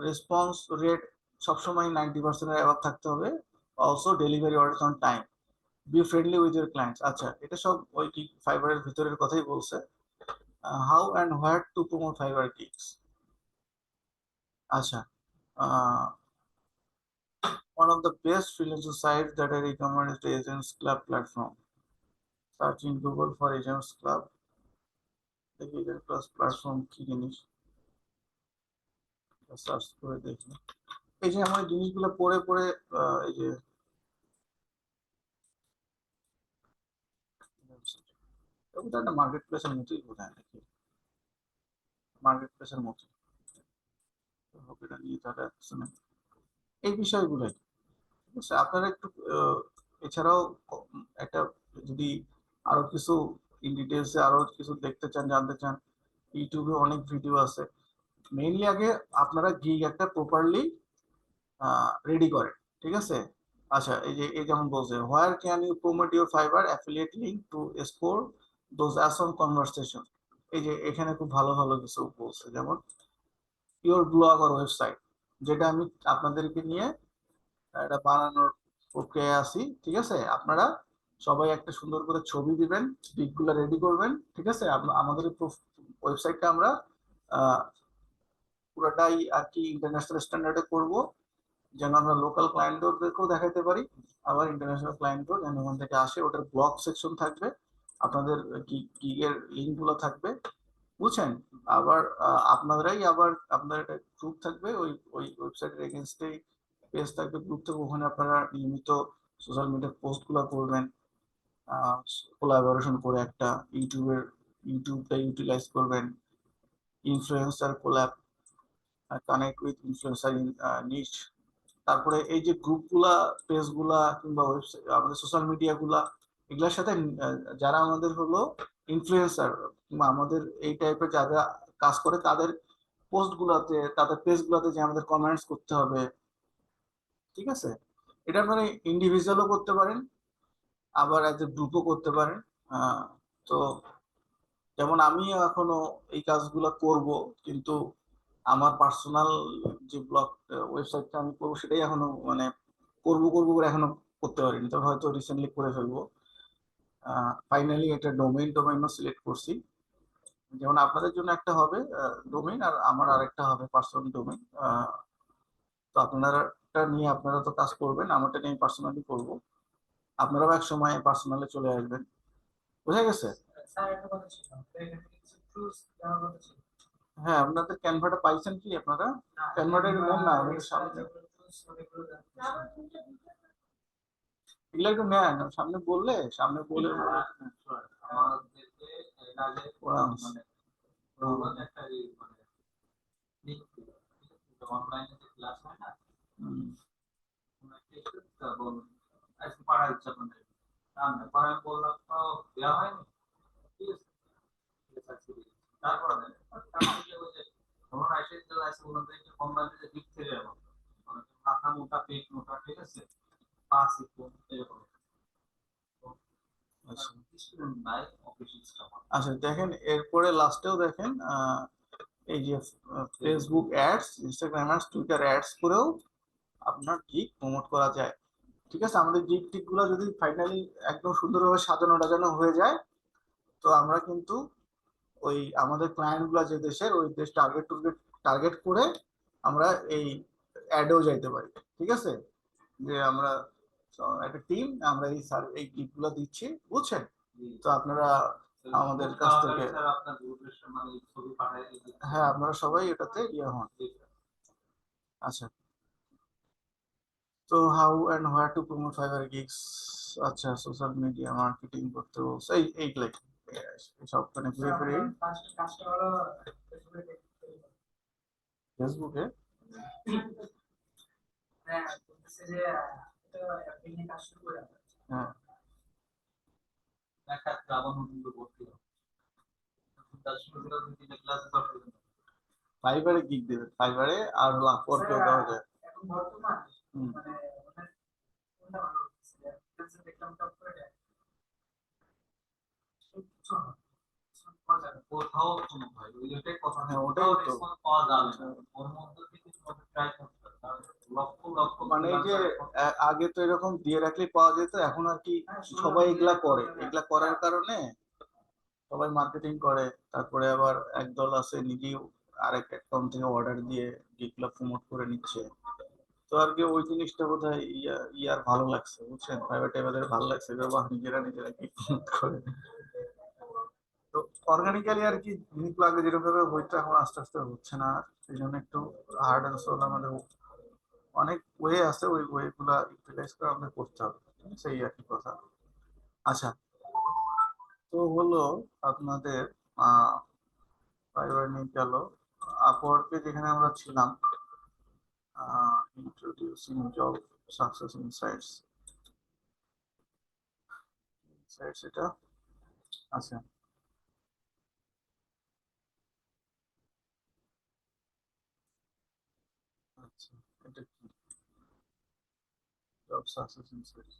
রেসপন্স রেট সবসময় 90% এর অ্যাবাভ থাকতে হবে। Also delivery orders on time, B friendly with your clients. আচ্ছা, এটা সব ওই গিগ ফাইবারের ভিতরের কথাই বলছে। How and where to promote Fiverr gigs. আচ্ছা, one of the best freelancer sites that I recommend is the Agents Club platform. Search in Google for Agents Club. দেখি Agents Club platform কি জিনিস, search করে দেখি। এই যে আমার জিনিসগুলো পড়ে পড়ে এই যে ওটা একটা মার্কেট প্লেসের মতোই বোঝায় নাকি, মার্কেট প্লেসের মতো এটা নিয়ে তাহলে এই বিষয়গুলোই। ঠিক আছে, আপনারা একটু এছাড়াও একটা যদি আরো কিছু ইন ডিটেলস আরো কিছু দেখতে চান, জানতে চান, ইউটিউবে অনেক ভিডিও আছে। মেইনলি আগে আপনারা গিগ একটা প্রপারলি রেডি করেন, ঠিক আছে? আচ্ছা, এই যে এই যেমন বলছে, where can you promote your Fiverr affiliate link to score those awesome conversation. এই যে এখানে খুব ভালো ভালো কিছু বলছে, যেমন পিওর ব্লগ আর ওয়েবসাইট, যেটা আমি আপনাদেরকে নিয়ে এটা বানানোর প্রক্রিয়ায় আছি। ঠিক আছে, আপনারা সবাই একটা সুন্দর করে ছবি দিবেন, পিকগুলো রেডি করবেন। ঠিক আছে, আমাদের ওয়েবসাইটটা আমরা আহ, পুরোটাই আর কি ইন্টারন্যাশনাল স্ট্যান্ডার্ডে করব, যেন আমরা লোকাল ক্লায়েন্টদেরকেও দেখাতে পারি, আবার ইন্টারন্যাশনাল ক্লায়েন্টও যেন ওখান থেকে আসে। ওটার ব্লগ সেকশন থাকবে, আপনাদের গিগের লিঙ্ক গুলো থাকবে, বুঝছেন। আবার আপনারাই আবার আপনার একটা গ্রুপ থাকবে, ওই ওই ওয়েবসাইটের এগেনস্টেই পেজ থাকবে, গ্রুপ থেকে ওখানে আপনারা নিয়মিত সোশ্যাল মিডিয়া পোস্ট গুলো করবেন, কোলাবোরেশন করে একটা ইউটিউবটা ইউটিলাইজ করবেন, influencer collab, connect with influencer নিচ। তারপরে এই যে গ্রুপগুলা, পেজগুলা কিংবা ওয়েবসাইট, আমাদের সোশ্যাল মিডিয়া গুলা, এগুলোর সাথে যারা আমাদের হলো ইনফ্লুয়েন্সার কিংবা আমাদের এই টাইপের যারা কাজ করে, তাদের পোস্ট গুলাতে, তাদের পেজ গুলাতে যে আমাদের কমেন্টস করতে হবে। ঠিক আছে, এটা আপনারা ইন্ডিভিজুয়ালও করতে পারেন, আবার এজ এ গ্রুপও করতে পারেন। তো যেমন আমিও এখনো এই কাজগুলো করব, কিন্তু আমার পার্সোনাল যে ব্লগ ওয়েবসাইটটা আমি করবো, সেটাই এখনো মানে করবো করে এখনো করতে পারিনি, তবে হয়তো রিসেন্টলি করে ফেলবো। ফাইনালি একটা ডোমেইনও সিলেক্ট করছি, যেমন আপনাদের জন্য একটা হবে ডোমেইন, আর আমার আরেকটা হবে পার্সোনাল ডোমেইন। তো আপনারা নিয়ে আপনারা তো কাজ করবেন, আমারটা নিয়ে পার্সোনালি করবো, আপনারাও এক সময় পার্সোনালে চলে আসবেন। বুঝা গেছে? স্যার একটা কথা ছিল, তো এখানে কিছু টুলস দেওয়ার কথা ছিল। হ্যাঁ, আপনাদের ক্যানভাটা পাইছেন কি আপনারা? ক্যানভাটা একটু নেন না আমাদের সামনে, এগুলো একটু নেন সামনে, বললে সামনে বলে আমাদেরকে এর আগে ওরা মানে রোবট একটা মানে লিঙ্ক দিল, অনলাইনে যে ক্লাস হয় না, কোনো একটা স্টুডেন্ট বল আজকে পড়ার ইচ্ছা করে সামনে পরে আমি বললাম তো দেওয়া হয়নি, ঠিক আছে, ঠিক আছে, তারপরে তারপরে ওই যে ধরুন এসে চলে আসে ওনাদেরকে কোম্পানিতে যে দিক থেকে যাবো, মানে মাথা মোটা পেট মোটা, ঠিক আছে, পাঁচ একটু এরকম আচ্ছা স্টুডেন্ট নাই, অফিস স্টাফ। আচ্ছা, দেখেন এরপরে লাস্টেও দেখেন এই যে Facebook ads, Instagram ads, Twitter ads করেও আপনার গিগ প্রমোট করা যায়। ঠিক আছে, আমাদের গিগ টিক গুলো যদি ফাইনালি একদম সুন্দরভাবে সাজানো টাজানো হয়ে যায়, তো আমরা কিন্তু ওই আমাদের ক্লায়েন্ট গুলা যে দেশের, ওই দেশ টার্গেট করে আমরা এই অ্যাডেও যাইতে পারি। ঠিক আছে, যে আমরা একটা টিম, আমরা এই গিগ গুলো দিচ্ছি, বুঝছেন। তো আপনারা আমাদের কাছ থেকে, আপনার গ্রুপের মানে ছবি পাঠাই দিতে, হ্যাঁ আপনারা সবাই এটাতে ইয়ে হন। আচ্ছা, তো how and where to promote Fiverr gigs. আচ্ছা, সোশ্যাল মিডিয়া মার্কেটিং করতে বলছে, এইগুলো সব মানে ঘুরে ফিরে কাজটা হলো ফেসবুকে। হ্যাঁ, বলতেছে যে এটা অ্যাপে নিয়ে কাজ শুরু করে আমরা। হ্যাঁ, একটা গ্রামন কিন্তু ভর্তি হবে, তার শুরু করে দিতে ক্লাসে 10 জন। ফাইবারে গিগ দেবে, ফাইবারে আর আপওয়ার্কেও দেওয়া যায়। এখন বর্তমান হুম, মানে কোনটা ভালো হচ্ছে, ফ্রিল্যান্সার দেখলাম টপ করে দেয় কিছু হয়, পাওয়া যাবে কোথাও কোনো ভাই ওই এটাই কথা, হ্যাঁ ওটাই কোথাও তো। রেসপন্স পাওয়া যাবে না, ওর মধ্যে থেকে তোমাকে ট্রাই করতে হবে, কারণ লক্ষ লক্ষ মানে এই যে আগে তো এরকম দিয়ে রাখলেই পাওয়া যেত, এখন আর কি সবাই এগুলা করে, এগুলা করার কারণে সবাই মার্কেটিং করে, তারপরে আবার একদল আছে নিজেই আরেক অ্যাকাউন্ট থেকে অর্ডার দিয়ে যেগুলো প্রমোট করে নিচ্ছে। তো আর কি ওই জিনিসটা বোধহয় ইয়ার ভালো লাগছে, বুঝছেন, প্রাইভেট লেভেলের ভালো লাগছে, বাবা নিজেরা নিজেরা কি প্রমোট করে। তো অর্গানিক্যালি আর কি জিনিসগুলো আগে যেরকম হইতো, এখন আস্তে আস্তে হচ্ছে না, সেই জন্য একটু হার্ড অ্যান্ড সোল, আমাদের অনেক ওয়ে আছে, ওই ওয়ে গুলা ইউটিলাইজ করে আমাদের করতে হবে। সেই আর কি কথা। আচ্ছা, তো হলো আপনাদের ফাইবার নিয়ে গেল, আপওয়ার্কে যেখানে আমরা ছিলাম, ইন্ট্রোডিউসিং জব সাকসেস ইনসাইটস, এটা। আচ্ছা, আচ্ছা, এটা কি জব সাকসেস ইনসাইটস?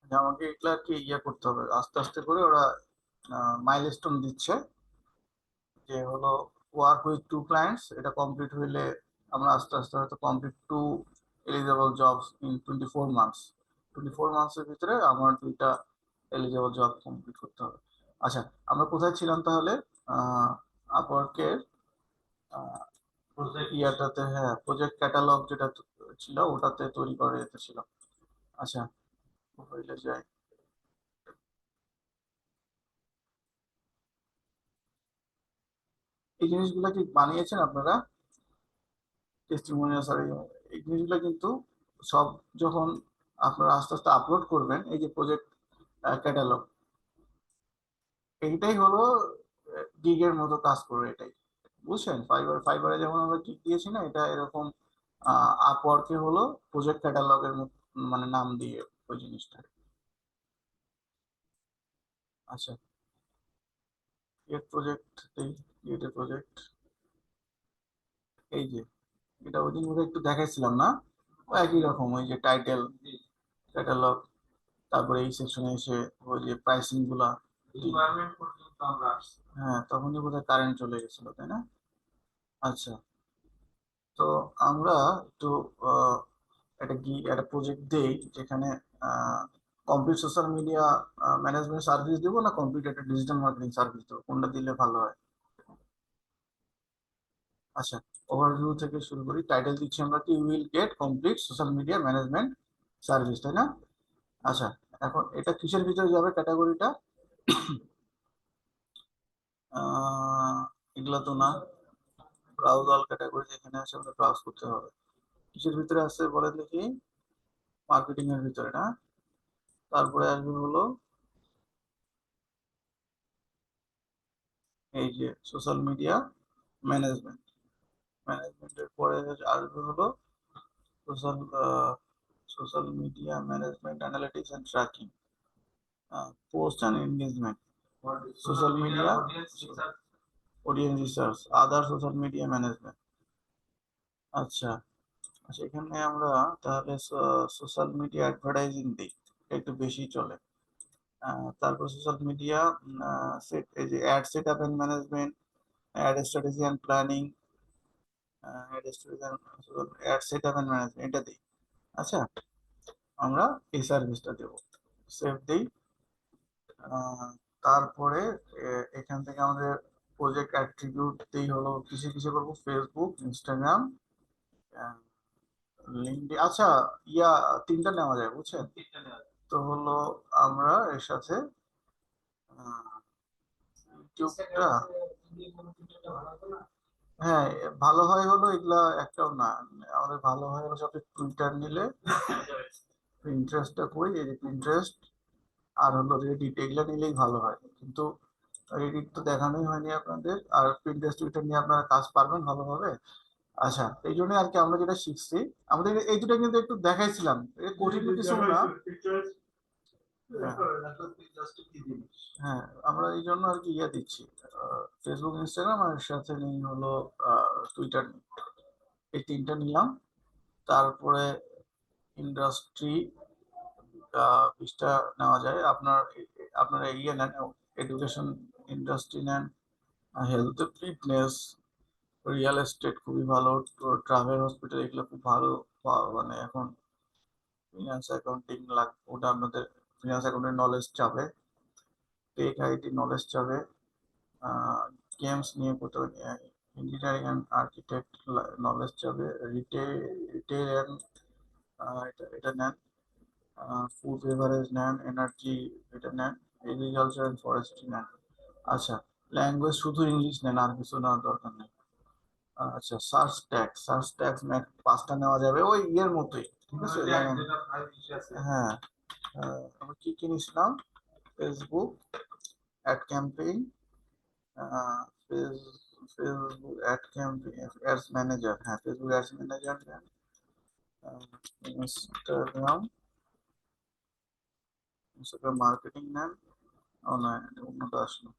যে আমাকে এগুলা আর কি ইয়ে করতে হবে, আস্তে আস্তে করে ওরা মাইলস্টোন দিচ্ছে, যে হলো ওয়ার্ক উইথ টু ক্লায়েন্টস, এটা কমপ্লিট হইলে আমরা আস্তে আস্তে হয়তো complete two eligible jobs in 24 months, 24 মান্থসের ভিতরে আমার 2টা এলিজেবল জব কমপ্লিট করতে হবে। আচ্ছা, আমরা কোথায় ছিলাম তাহলে? আপওয়ার্কের প্রজেক্ট ইয়াটাতে, হ্যাঁ, প্রজেক্ট ক্যাটালগ যেটা ছিল ওটাতে তৈরি করে যেতে ছিল। আচ্ছা, প্রোফাইলে যাই। এই জিনিসগুলো কি বানিয়েছেন আপনারা? টেস্টিমোনিয়াল, এই জিনিসগুলো কিন্তু সব যখন আপনারা আস্তে আস্তে আপলোড করবেন, এই যে প্রজেক্ট ক্যাটালগ, এইটাই হলো গিগের মতো কাজ করবে এটাই, বুঝছেন? ফাইবারে যেমন আমরা গিগ দিয়েছি না, এটা এরকম আপওয়ার্কে হলো প্রজেক্ট ক্যাটালগের মানে নাম দিয়ে ওই জিনিসটা। আচ্ছা, ক্রিয়েট প্রজেক্ট, ক্রিয়েট প্রজেক্ট, এই যে এটা ওই দিন একটু দেখাইছিলাম না, একই রকম ওই যে টাইটেল, ক্যাটালগ, তারপরে এই সেকশনে এসে ওই যে প্রাইসিং গুলা, রিকোয়ারমেন্ট পর্যন্ত আমরা আসছি। হ্যাঁ, তখনই বোধহয় কারেন্ট চলে গেছিল, তাই না? আচ্ছা, তো আমরা একটু একটা প্রজেক্ট দেই যেখানে complete social media management service দেবো, না কমপ্লিট একটা ডিজিটাল মার্কেটিং সার্ভিস দেবো, কোনটা দিলে ভালো হয়? আচ্ছা, ওভারভিউ থেকে শুরু করি। টাইটেল দিচ্ছি আমরা কি, will get complete social media management service, তাই না? আচ্ছা, এখন এটা কিসের ভিতরে যাবে ক্যাটাগরিটা? এগুলা তো না, ব্রাউজ অল ক্যাটাগরি যেখানে আছে আমরা ব্রাউজ করতে হবে। কিসের ভিতরে আছে বলেন দেখি? মার্কেটিং এর ভিতরে না? তারপরে আসবে হলো এই যে সোশ্যাল মিডিয়া ম্যানেজমেন্ট, ম্যানেজমেন্টের পরে আসবে হলো social social media management analytics and tracking, post and engagement, social media audience research, other social media management. আচ্ছা, সেখানে আমরা তাহলে সোশ্যাল মিডিয়া অ্যাডভার্টাইজিং দিই, এটা একটু বেশি চলে। তারপর সোশ্যাল মিডিয়া সেট, এই যে ad set up and management, ad strategy and planning, ad set up and management, এটা দিই। আচ্ছা, আমরা এই সার্ভিসটা দেব, সেভ দিই। তারপরে এখান থেকে আমাদের প্রজেক্ট অ্যাট্রিবিউট দিই হলো কিসে কিসে করবো, ফেসবুক, ইনস্টাগ্রাম, লিঙ্কডইন। আচ্ছা, ইয়া 3টা নেওয়া যায়, বুঝছেন? তো হলো আমরা এর সাথে ইউটিউবটা, হ্যাঁ, ভালো হয় হলো এগুলা একটাও না, আমাদের ভালো হয় হলো সবচেয়ে টুইটার নিলে, পিন্টারেস্টটা কই, এই যে পিন্টারেস্ট, আর হলো রেডিট, এগুলা নিলেই ভালো হয়, কিন্তু রেডিট তো দেখানোই হয়নি আপনাদের, আর পিন্টারেস্ট টুইটার নিয়ে আপনারা কাজ পারবেন ভালোভাবে। আচ্ছা, এই জন্য আর কি আমরা যেটা শিখছি, আমাদের এই দুটো কিন্তু একটু দেখাইছিলাম, কঠিন কিছু না। হ্যাঁ, হ্যাঁ, আমরা এই জন্য আর কি ইয়ে দিচ্ছি, ফেসবুক, ইনস্টাগ্রাম, আর সাথে নেই হলো টুইটার, এই 3টা নিলাম। তারপরে ইন্ডাস্ট্রি 20টা নেওয়া যায়। আপনারা ইয়ে নেন, এডুকেশন ইন্ডাস্ট্রি নেন, হেলথ, ফিটনেস, রিয়েল এস্টেট খুবই ভালো, ট্রাভেল, হসপিটাল, এগুলো খুব ভালো। মানে এখন ফিনান্স অ্যাকাউন্টিং ওটা আপনাদের ফিনান্স অ্যাকাউন্টিং নলেজ চাবে, টেক আইটি নলেজ চাবে, গেমস নিয়ে কোথাও, ইঞ্জিনিয়ারিং অ্যান্ড আর্কিটেক্ট নলেজ চাবে, রিটেল অ্যান্ড এটা এটা নেন, ফুড বেভারেজ নেন, এনার্জি এটা নেন, এগ্রিকালচার অ্যান্ড ফরেস্ট্রি নেন। আচ্ছা, ল্যাঙ্গুয়েজ শুধু ইংলিশ নেন, আর কিছু নেওয়ার দরকার নেই। আচ্ছা, সার্চ ট্যাক্স 5টা নেওয়া যাবে, ওই ইয়ের মতোই, ঠিক আছে? হ্যাঁ, আমরা কি কি নিছিলাম? Facebook ad campaign, Facebook ad campaign, ads manager, হ্যাঁ, ফেসবুক অ্যাডস ম্যানেজার নেন, ইনস্টাগ্রাম, ইনস্টাগ্রাম মার্কেটিং নেন। ও না, এটা অন্যটা আসলো।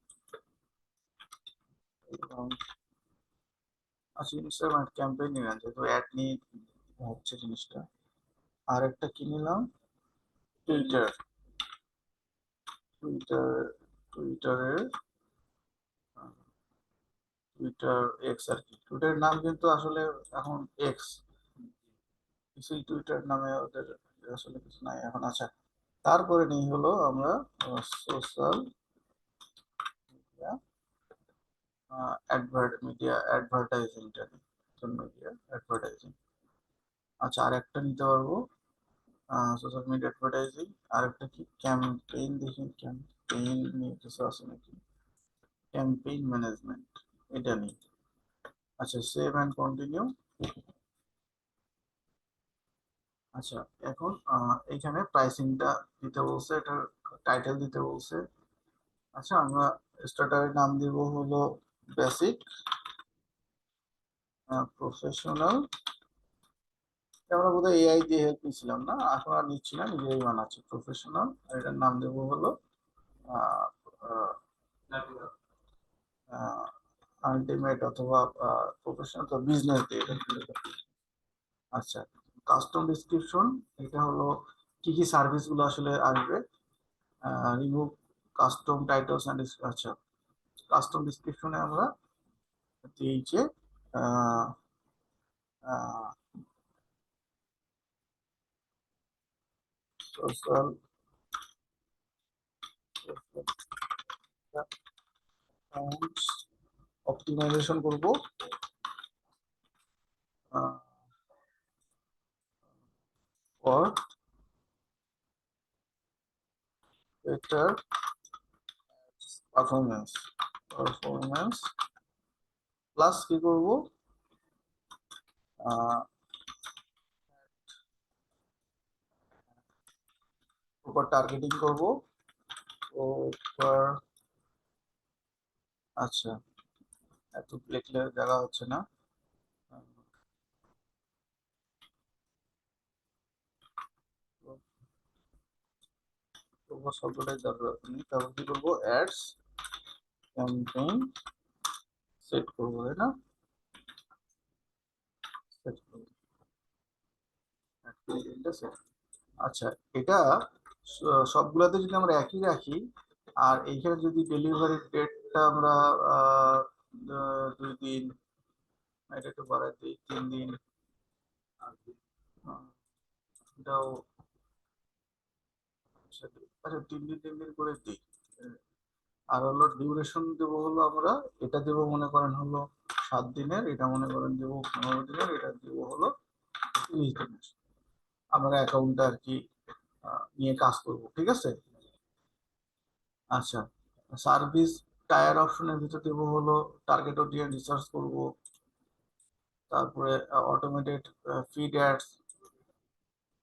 আচ্ছা, ইনস্টাগ্রাম ক্যাম্পেইন নিলাম, যেহেতু অ্যাড নিয়ে হচ্ছে জিনিসটা। আর একটা কি নিলাম? টুইটার, টুইটারের টুইটার এক্স আর কি, টুইটারের নাম কিন্তু আসলে এখন এক্স, কিছুই টুইটার নামে ওদের আসলে কিছু নাই এখন। আচ্ছা, তারপরে নিয়ে হলো আমরা সোশ্যাল মিডিয়া অ্যাডভার্টাইজিংটা নিই, সোশ্যাল মিডিয়া অ্যাডভার্টাইজিং। আচ্ছা, আর একটা নিতে পারবো সোশ্যাল মিডিয়া অ্যাডভার্টাইজিং, আর একটা কি ক্যাম্পেইন, দেখি ক্যাম্পেইন নিয়ে কিছু আছে নাকি, ক্যাম্পেইন ম্যানেজমেন্ট, এটা নিই। আচ্ছা, সেভ অ্যান্ড কন্টিনিউ। আচ্ছা, এখন এইখানে প্রাইসিংটা দিতে বলছে, এটার টাইটেল দিতে বলছে। আচ্ছা, আমরা স্টার্টারের নাম দিব হলো বেসিক, প্রফেশনাল। আমরা বোধহয় এআই দিয়ে হেল্প নিচ্ছিলাম না, এখন আর নিচ্ছি না, নিজেই বানাচ্ছি প্রফেশনাল। এটার নাম দেবো হলো আলটিমেট অথবা প্রফেশনাল তো বিজনেস দিয়ে। আচ্ছা, কাস্টম ডিসক্রিপশন, এটা হলো কি কি সার্ভিস গুলো আসলে আসবে, রিমুভ কাস্টম টাইটেলস অ্যান্ড, আচ্ছা কাস্টম ডিসক্রিপশনে আমরা দিয়েছে সোশ্যাল অপটিমাইজেশন করবো ফর বেটার পারফরমেন্স প্লাস কি করবো, প্রপার টার্গেটিং করবো, প্রপার, আচ্ছা এত লিখলে জায়গা হচ্ছে না, প্রপার শব্দটাই দরকার নেই। তারপর কি করবো, অ্যাডস ক্যাম্পেইন সেট করবো, তাই না, সেট করবো, আচ্ছা এটা সবগুলাতে যদি আমরা একই রাখি, আর এইখানে যদি ডেলিভারি ডেটটা আমরা 2 দিন, এটা একটু বাড়াই দিই 3 দিন, এটাও আচ্ছা 3 দিন করে দিই। আর হলো ডিউরেশন দেবো হলো আমরা, এটা দেবো মনে করেন হলো 7 দিনের, এটা মনে করেন দেবো 15 দিনের, এটা দেবো হলো 30 দিনের। আমরা অ্যাকাউন্টটা আর কি নিয়ে কাজ করব, ঠিক আছে। আচ্ছা, সার্ভিস টায়ার অপশনের ভিতর দেবো হলো টার্গেট অডিয়েন্স রিসার্চ করব, তারপরে অটোমেটেড ফিড অ্যাডস,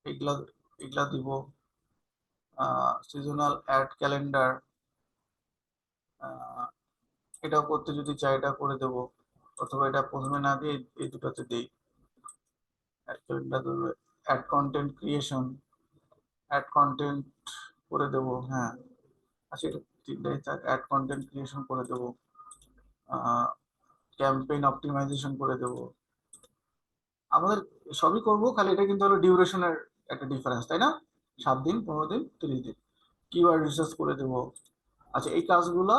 এগুলা এগুলা দিব, সিজনাল অ্যাড ক্যালেন্ডার, এটাও করতে যদি চাই এটা করে দেব, অথবা এটা প্রথমে না দিয়ে এই দুটোতে দিই। অ্যাড ক্যালেন্ডার দেবো, ad content creation, ad content করে দেব, হ্যাঁ আচ্ছা এটা তিনটাই থাক, অ্যাড কন্টেন্ট ক্রিয়েশন করে দেব, ক্যাম্পেইন অপটিমাইজেশন করে দেব। আমাদের সবই করব, খালি এটা কিন্তু হলো ডিউরেশনের একটা ডিফারেন্স, তাই না, 7 দিন, 15 দিন, 30 দিন। কিওয়ার্ড রিসার্চ করে দেব। আচ্ছা, এই কাজগুলো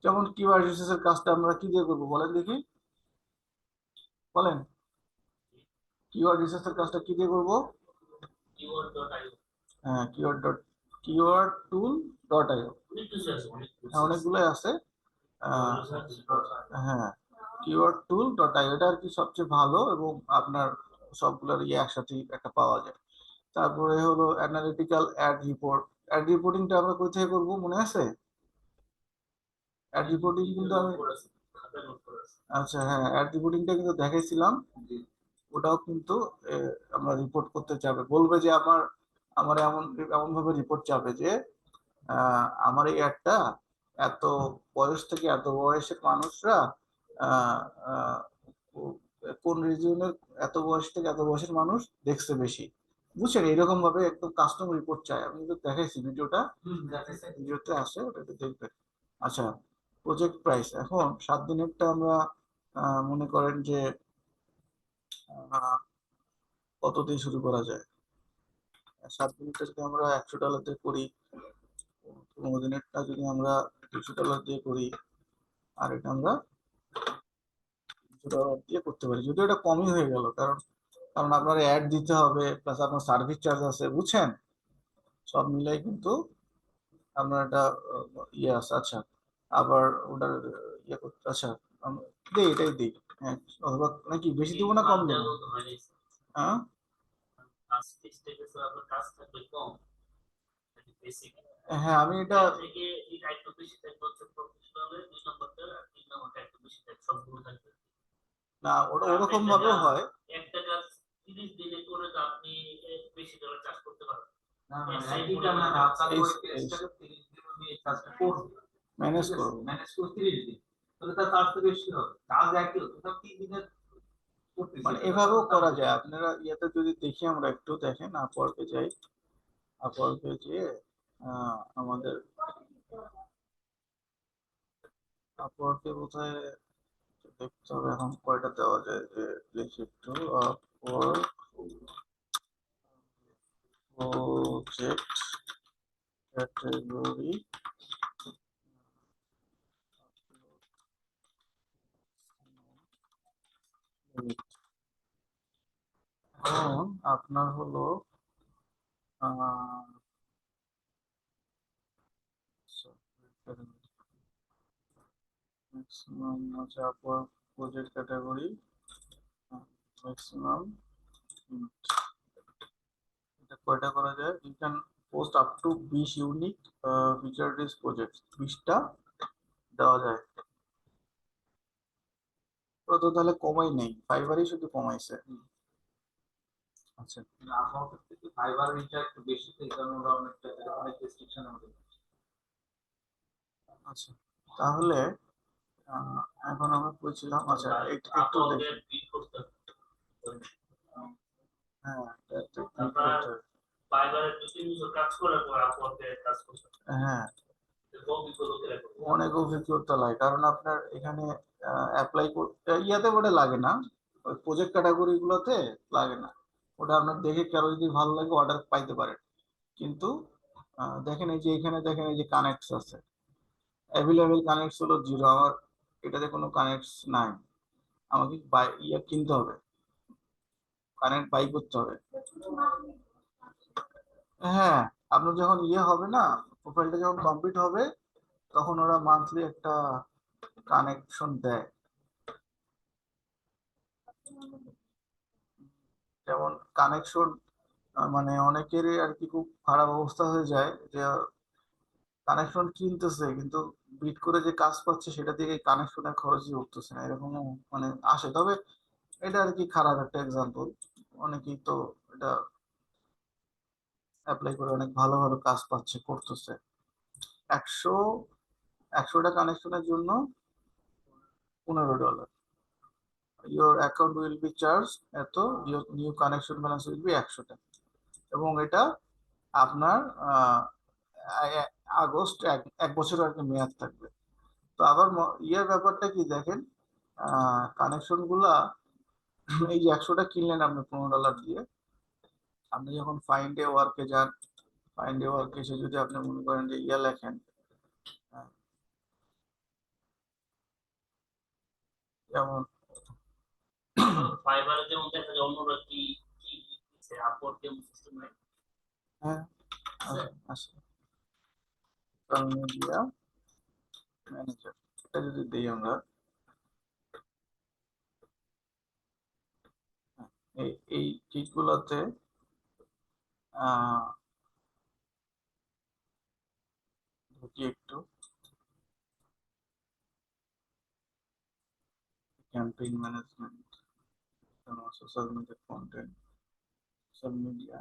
যেমন কিওয়ার্ড রিসার্চের কাজটা আমরা কি দিয়ে করবো বলেন দেখি, বলেন কিওয়ার্ড রিসার্চের কাজটা কি দিয়ে করবো, হ্যাঁ কিওয়ার্ড টুল ডট আইও, অনেকগুলো আছে, হ্যাঁ কিওয়ার্ড টুল ডট আইও, এটা আর কি সবচেয়ে ভালো, এবং আপনার সবগুলোর ইয়ে একসাথে একটা পাওয়া যায়। তারপরে হলো অ্যানালিটিক্যাল অ্যাড রিপোর্ট, অ্যাড রিপোর্টিংটা আমরা কোথা থেকে করবো মনে আছে, অ্যাড রিপোর্টিং কিন্তু আমি, আচ্ছা হ্যাঁ অ্যাড রিপোর্টিংটা কিন্তু দেখাইছিলাম, ওটাও কিন্তু আমরা রিপোর্ট করতে চাবে, বলবে যে আমার আমার এমন এমন ভাবে রিপোর্ট চাবে যে আমার এই অ্যাডটা এত বয়স থেকে এত বয়সের মানুষরা আহ, আহ, কোন রিজিয়নের এত বয়স থেকে এত বয়সের মানুষ দেখছে বেশি, বুঝছেন, এরকম ভাবে একদম কাস্টম রিপোর্ট চাই। আমি কিন্তু দেখাইছি ভিডিওটা, ভিডিওতে আসে, ওটা একটু দেখবেন। আচ্ছা, প্রজেক্ট প্রাইস, এখন 7 দিনেরটা আমরা মনে করেন যে কত দিয়ে শুরু করা যায়, 7 দিনেরটা যদি আমরা $100 দিয়ে করি, দিনেরটা যদি আমরা $200 দিয়ে করি, আর এটা আমরা $200 দিয়ে করতে পারি, যদিও এটা কমই হয়ে গেল, কারণ কারণ আপনার অ্যাড দিতে হবে, প্লাস আপনার সার্ভিস চার্জ আছে, বুঝছেন? সব মিলাই কিন্তু আপনার এটা ইয়ে আছে। আচ্ছা, আবার ওটার ইয়ে করতে, আচ্ছা দিই, এটাই দিই। হ্যাঁ, অথবা নাকি বেশি দিব না কম দেবো? হ্যাঁ, হ্যাঁ আমি এটা না, ওটা ওরকম ভাবেও হয়। একটা কাজ 30 দিনে করে তো আপনি বেশি ডলার চার্জ করতে পারবেন না। একইটা না, আপনার ওই কেসটাকে 30 দিন উনি এই কাজটা করবে, ম্যানেজ করবো। ম্যানেজ করে 30 দিন, তাহলে তার চার্জ তো বেশি হবে, চার্জ একই হতো, তাও 3 দিনের করতেছে। মানে এভাবেও করা যায়। আপনারা ইয়েতে যদি দেখি, আমরা একটু দেখেন, আপওয়ার্কে যাই, আপওয়ার্কে যেয়ে আমাদের আপওয়ার্কে কোথায় দেখতে হবে, এখন কয়টা দেওয়া যায়, যে লিখি একটু আপওয়ার্ক প্রজেক্ট ক্যাটাগরি। এখন আপনার হলো ম্যাক্সিমাম আছে আপওয়ার্ক প্রজেক্ট ক্যাটাগরি, ম্যাক্সিমাম এটা কয়টা করা যায়? You can post up to 20 unique feature rich project, 20টা দেওয়া যায়। ওরা তো তাহলে কমাই নেই, ফাইবারই শুধু কমাইছে। আচ্ছা, আপওয়ার্ক থেকে ফাইবার রিচটা একটু বেশি, সেই কারণে ওরা অনেক রেস্ট্রিকশন আমাদের। আচ্ছা তাহলে এখন আমরা বলছিলাম, আচ্ছা একটু দেখি। হ্যাঁ, এটা একটু click করতে হবে। ফাইবারের 2-3 বছর কাজ করার পর আপওয়ার্কে কাজ করতে হবে। হ্যাঁ, অভিজ্ঞতা অনেক অভিজ্ঞতা লাগে, কারণ আপনার এখানে অ্যাপ্লাই করতে ইয়াতে বোর্ডে লাগে না, ওই প্রজেক্ট ক্যাটাগরি গুলোতে লাগে না। ওটা আপনার দেখে কারো যদি ভালো লাগে অর্ডার পাইতে পারেন। কিন্তু দেখেন এই যে এখানে দেখেন এই যে কানেক্টস আছে, অ্যাভেলেবেল কানেক্টস হলো 0, আমার এটাতে কোনো কানেক্টস নাই। আমাকে ইয়ে কিনতে হবে, কানেক্ট বাই করতে হবে। হ্যাঁ, আপনার যখন ইয়ে হবে না, প্রোফাইলটা যখন কমপ্লিট হবে, তখন ওরা মান্থলি একটা কানেকশন দেয়। যেমন কানেকশন, মানে অনেকেরই আর কি খুব খারাপ অবস্থা হয়ে যায়, যে কানেকশন কিনতেছে কিন্তু বিট করে যে কাজ পাচ্ছে সেটা থেকে কানেকশনের খরচই উঠতেছে না, এরকম মানে আসে। তবে এটা আর কি খারাপ একটা এক্সাম্পল। অনেকেই তো এটা অ্যাপ্লাই করে অনেক ভালো ভালো কাজ পাচ্ছে, করতেছে। 100 100টা কানেকশনের জন্য $15। Your account will be charge এত, your new connection balance will be 100 টাকা। এবং এটা আপনার আগস্ট, এক বছর আর কি মেয়াদ থাকবে। তো আবার ইয়ের ব্যাপারটা কি দেখেন, কানেকশন গুলা এই যে 100টা কিনলেন আপনি $15 দিয়ে, আপনি যখন ফাইন্ড এ ওয়ার্কে যান, ফাইন্ড এ ওয়ার্কে এসে যদি আপনি মনে করেন যে ইয়ে লেখেন, আহ, যেমন ফাইবারে যেমন দেখা যায় অন্যরা কি কি দিচ্ছে, আপওয়ার্কে সিস্টেম নাই। হ্যাঁ আছে মিডিয়া ম্যানেজার, এটা যদি দিই আমরা, এই কিগুলোতে ঢুকি একটু, campaign management, social media content, social media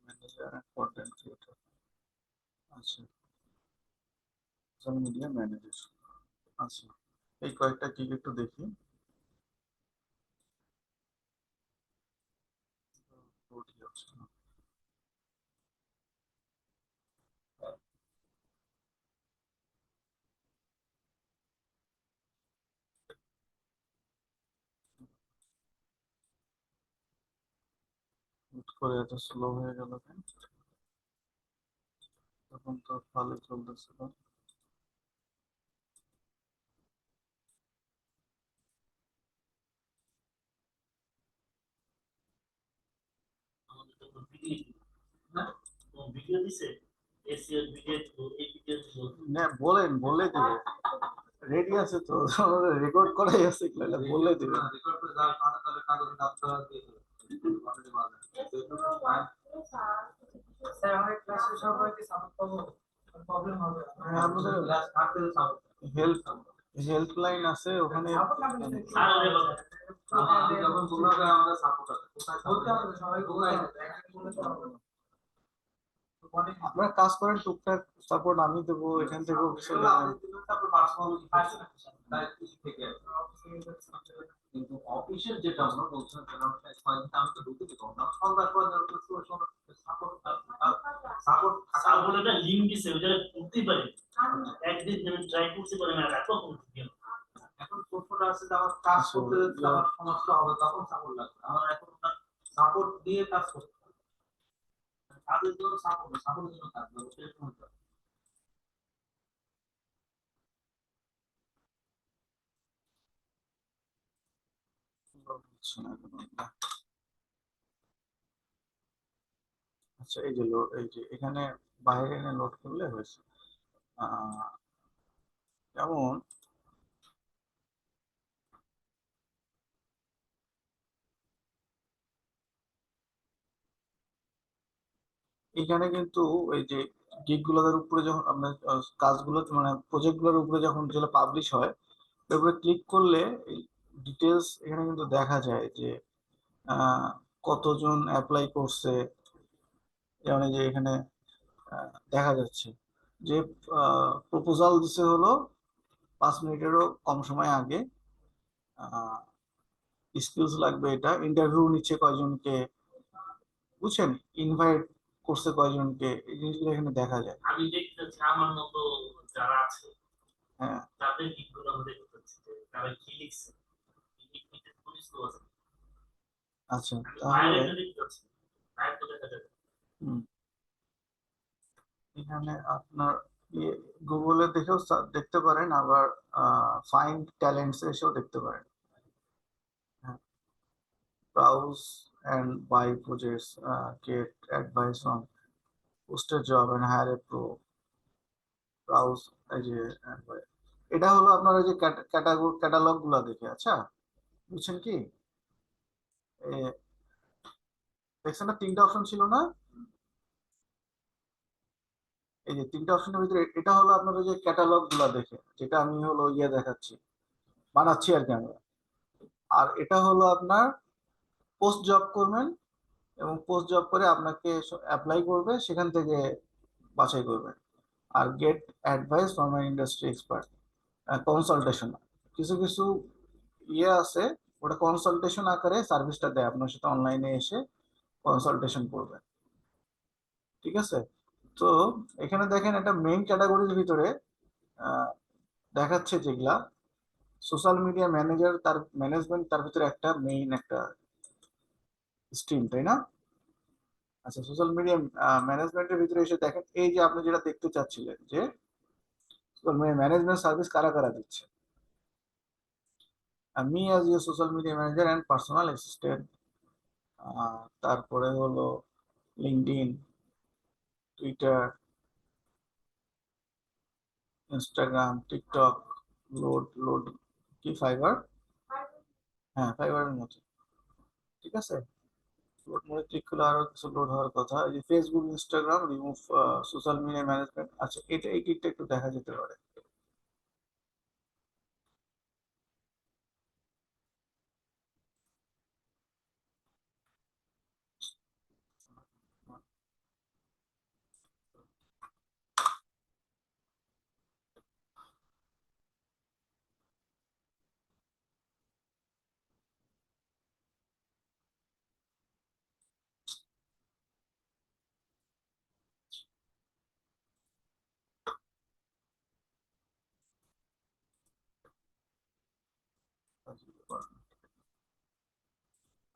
manager and content creator. আচ্ছা, সোশ্যাল মিডিয়া ম্যানেজার। আচ্ছা, এই কয়েকটা কি একটু দেখি। হুট করে এত স্লো হয়ে গেল কেন? এখন তো ভালো চলতেছে না। আমাদের তো ভিডিও না, ভিডিও দিছে, এসিও ভিডিও, এই ভিডিও দিলো। না বলেন, বলে দিবে, রেডি আছে তো, রেকর্ড করাই আছে, বলে দিবে। রেকর্ড করে দাও, তাহলে কাগজে ডাক্তার দিয়ে দেবে। স্যার আমাদের ক্লাসে সবাইকে সাপোর্ট করবো, প্রবলেম হবে। হ্যাঁ, আমাদের ক্লাস থাকতে সাপোর্ট হেল্পলাইন আছে ওখানে। সাপোর্ট না করলে কি আর হবে? আমি যখন বললাম আমাদের সাপোর্ট আছে, কোথায় বলতে সাপোর্ট হবে, সবাই বলতে হবে, একজন বলে তো হবে না। তো বলে কি? আপনারা কাজ করেন, টুকটাক সাপোর্ট আমি দেবো এখান থেকেও কিছু এগুলো দেবেন। আমাদের দিলে তারপর পার্সোনাল তাই কিছু থেকে আসে। কিন্তু অফিসের যেটা আমরা বলছিলাম সেটা হচ্ছে কয়েকদিন আমি তো ঢুকে দিতাম না, সন্ধ্যার পর সাপোর্ট সাপোর্ট সাপোর্ট একটা লিংক দিছে, ওটা করতেই পারে। একদিন আমি ট্রাই করতে পারি না, রাখো করতে। এখন প্রশ্নটা আছে যে আমার কাজ করতে যদি আমার সমস্যা হবে তখন সাপোর্ট লাগবে, আমার এখন সাপোর্ট দিয়ে কাজ করতে হবে, কাজের জন্য সাপোর্টের জন্য কাজ করবে সেরকম হতে হবে। আচ্ছা, এই যে লোড, এই যে এখানে বাইরে এনে লোড করলে হয়েছে। যেমন এখানে কিন্তু এই যে গিগ গুলোর উপরে যখন আপনার কাজগুলো মানে প্রজেক্ট গুলোর উপরে যখন যেগুলো পাবলিশ হয়, এর উপরে ক্লিক করলে ডিটেলস এখানে কিন্তু দেখা যায় যে কতজন অ্যাপ্লাই করছে। যেমন এই যে এখানে দেখা যাচ্ছে যে প্রপোজাল দিছে হলো 5 মিনিটেরও কম সময় আগে। স্কিলস লাগবে, এটা ইন্টারভিউ নিচ্ছে কয়জনকে, বুঝছেন, ইনভাইট করছে কয়জনকে, এই জিনিসগুলো এখানে দেখা যায়। আমি দেখতে চাচ্ছি আমার মতো যারা আছে হ্যাঁ, তাদের দিকগুলো আমরা দেখতে পাচ্ছি যে তারা কি লিখছে, কি লিখতে পুলিশ তো আছে। আচ্ছা আমি তাহলে বাইরে দেখতে পাচ্ছি, বাইরে তো দেখা যাবে। হুম, এখানে আপনার গুগলে দেখেও দেখতে পারেন, আবার ফাইন্ড ট্যালেন্টস এসেও দেখতে পারেন। হ্যাঁ, browse and buy projects, get advice on posted job and hire a pro, browse, এই যে এটা হলো আপনার ওই যে ক্যাটালগ গুলা দেখে। আচ্ছা, বুঝছেন কি, দেখছেন না 3টা অপশন ছিল না, এই যে 3টা অপশনের ভিতরে এটা হলো আপনার ওই যে ক্যাটালগ গুলা দেখে, যেটা আমি হলো দেখাচ্ছি, বানাচ্ছি আর কি আমরা। আর এটা হলো আপনার পোস্ট জব করবেন, এবং পোস্ট জব করে আপনাকে অ্যাপ্লাই করবে, সেখান থেকে বাছাই করবে। আর get advice from an industry expert, consultation, কিছু কিছু আছে, ওটা কনসালটেশন আকারে সার্ভিসটা দেয়, আপনার সাথে অনলাইনে এসে কনসালটেশন করবে। ঠিক আছে, তো এখানে দেখেন একটা মেইন ক্যাটাগরির ভিতরে দেখাচ্ছে যেগুলা সোশ্যাল মিডিয়া ম্যানেজার, তার ম্যানেজমেন্ট, তার ভিতরে একটা মেইন একটা স্ট্রিম, তাই না? আচ্ছা, সোশ্যাল মিডিয়া ম্যানেজমেন্টের ভিতরে এসে দেখেন এই যে আপনি যেটা দেখতে চাচ্ছিলেন যে সোশ্যাল মিডিয়া ম্যানেজমেন্ট সার্ভিস কারা কারা দিচ্ছে। আমি as a social media manager and personal assistant, তারপরে হলো LinkedIn, Twitter, Instagram, TikTok, load load কি ফাইবার, হ্যাঁ ফাইবারের মতো। ঠিক আছে, লোড মোডে ক্লিক করলে আরো কিছু লোড হওয়ার কথা। এই যে Facebook, Instagram, remove social media management. আচ্ছা, এটা এই দিকটা একটু দেখা যেতে পারে।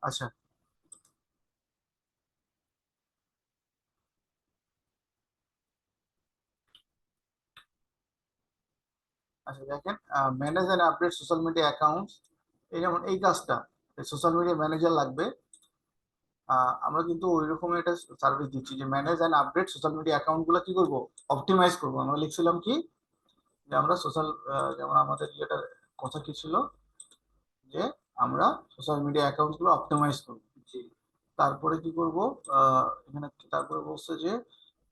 আচ্ছা, আচ্ছা দেখেন, manage and update social media accounts, এই যেমন এই কাজটা সোশ্যাল মিডিয়া ম্যানেজার লাগবে। আমরা কিন্তু ওই রকম একটা সার্ভিস দিচ্ছি যে manage and update social media account গুলো কি করবো, অপটিমাইজ করবো। আমরা লিখছিলাম কি যে আমরা সোশ্যাল, যেমন আমাদের ইয়েটার কথা কি ছিল যে আমরা সোশ্যাল মিডিয়া অ্যাকাউন্ট গুলো অপটিমাইজ করবো। তারপরে কি করব, এখানে তারপরে বলছে যে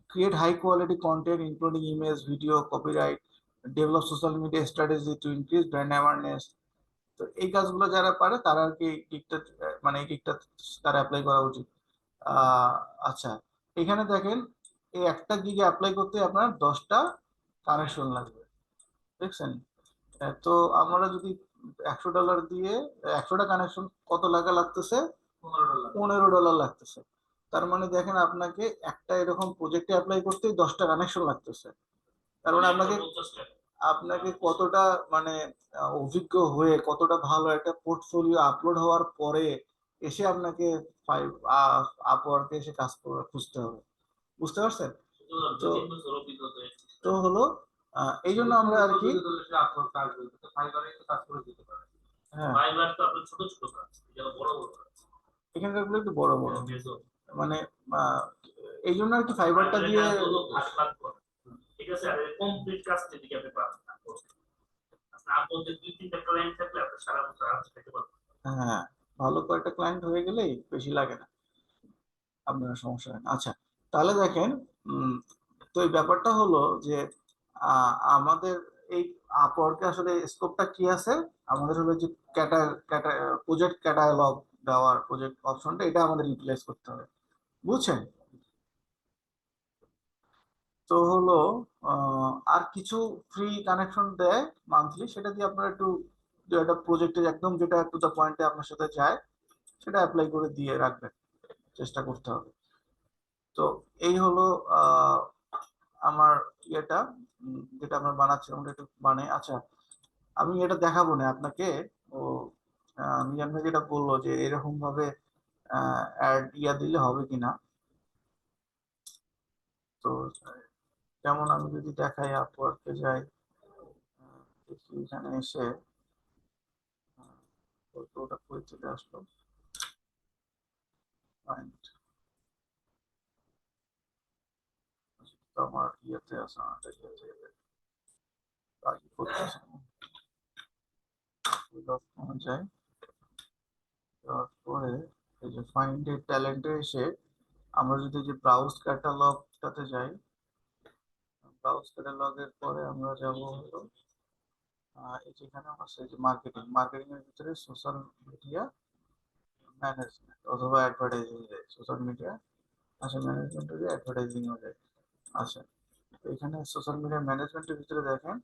create high quality content including image, video, copyright, develop social media strategy to increase brand awareness। তো এই কাজগুলো যারা পারে তারা আর কি এই দিকটা, মানে এই দিকটা তারা অ্যাপ্লাই করা উচিত। আচ্ছা, এখানে দেখেন এই একটা গিগে অ্যাপ্লাই করতে আপনার 10টা কানেকশন লাগবে, দেখছেন? তো আমরা যদি $100 দিয়ে 100টা কানেকশন কত লাগা লাগতেছে, $15। $15 লাগতেছে। তার মানে দেখেন আপনাকে একটা এরকম প্রজেক্টে অ্যাপ্লাই করতেই 10টা কানেকশন লাগতেছে। তার মানে আপনাকে 50 টাকা। আপনাকে কতটা মানে অভিজ্ঞ হয়ে কতটা ভালো একটা পোর্টফোলিও আপলোড হওয়ার পরে এসে আপনাকে আপওয়ার্কে এসে কাজ খুঁজতে হবে, বুঝতে পারছেন? সুতরাং তো 2-3 বছর অভিজ্ঞতা হয়েছে। তো হলো এই জন্য আমরা আর কি, হ্যাঁ ফাইবার তো আপনার ছোট ছোট কাজ, এগুলো বড় বড় কাজ। এখানকার গুলো একটু বড় বড়, মেজর। মানে এই জন্য আর কি ফাইবারটা দিয়ে। ঠিক আছে, আর কমপ্লিট কাজ যদি আপনি পাবেন না আপনার 2-3টা ক্লায়েন্ট থাকলে আপনি সারা বছর আরামসে খেতে পারবেন। হ্যাঁ, ভালো কয়েকটা ক্লায়েন্ট হয়ে গেলেই বেশি লাগে না, আপনার সমস্যা হয় না। আচ্ছা, তাহলে দেখেন, তো এই ব্যাপারটা হলো যে আমাদের এই আপওয়ার্কে আসলে স্কোপটা কি আছে, আমাদের হলো যে প্রজেক্ট ক্যাটালগ দেওয়ার প্রজেক্ট অপশনটা, এটা আমাদের ইউটিলাইজ করতে হবে, বুঝছেন? তো হলো আর কিছু ফ্রি কানেকশন দেয় মান্থলি, সেটা দিয়ে আপনারা একটু একটা প্রজেক্টে একদম যেটা টু দ্য পয়েন্টে আপনার সাথে যায় সেটা অ্যাপ্লাই করে দিয়ে রাখবেন, চেষ্টা করতে হবে। তো এই হলো আমার ইয়েটা, যেটা আমরা বানাচ্ছি আমরা একটু বানাই। আচ্ছা, আমি এটা দেখাবো না আপনাকে। ও মিজান ভাই যেটা বললো যে এরকম ভাবে অ্যাড ইয়া দিলে হবে কিনা। তো যেমন আমি যদি দেখাই আপওয়ার্কে যাই, দেখি এখানে এসে ওটা করে চলে আসলো পয়েন্ট, আমার ইয়েতে আছে, আমাদের ইয়েতে কাজই করতেছে না। যাই, তারপরে এই যে ফাইন্ড এ ট্যালেন্টে এসে আমরা যদি যে ব্রাউজ ক্যাটালগটাতে যাই, ব্রাউজ ক্যাটালগের পরে আমরা যাব হলো এই যেখানে আছে যে মার্কেটিং এর ভিতরে সোশ্যাল মিডিয়া ম্যানেজমেন্ট অথবা অ্যাডভার্টাইজিং, সোশ্যাল মিডিয়া আচ্ছা ম্যানেজমেন্ট হয়ে অ্যাডভার্টাইজিং হয়ে যায়। আচ্ছা, তো এখানে সোশ্যাল মিডিয়া ম্যানেজমেন্টের ভিতরে দেখেন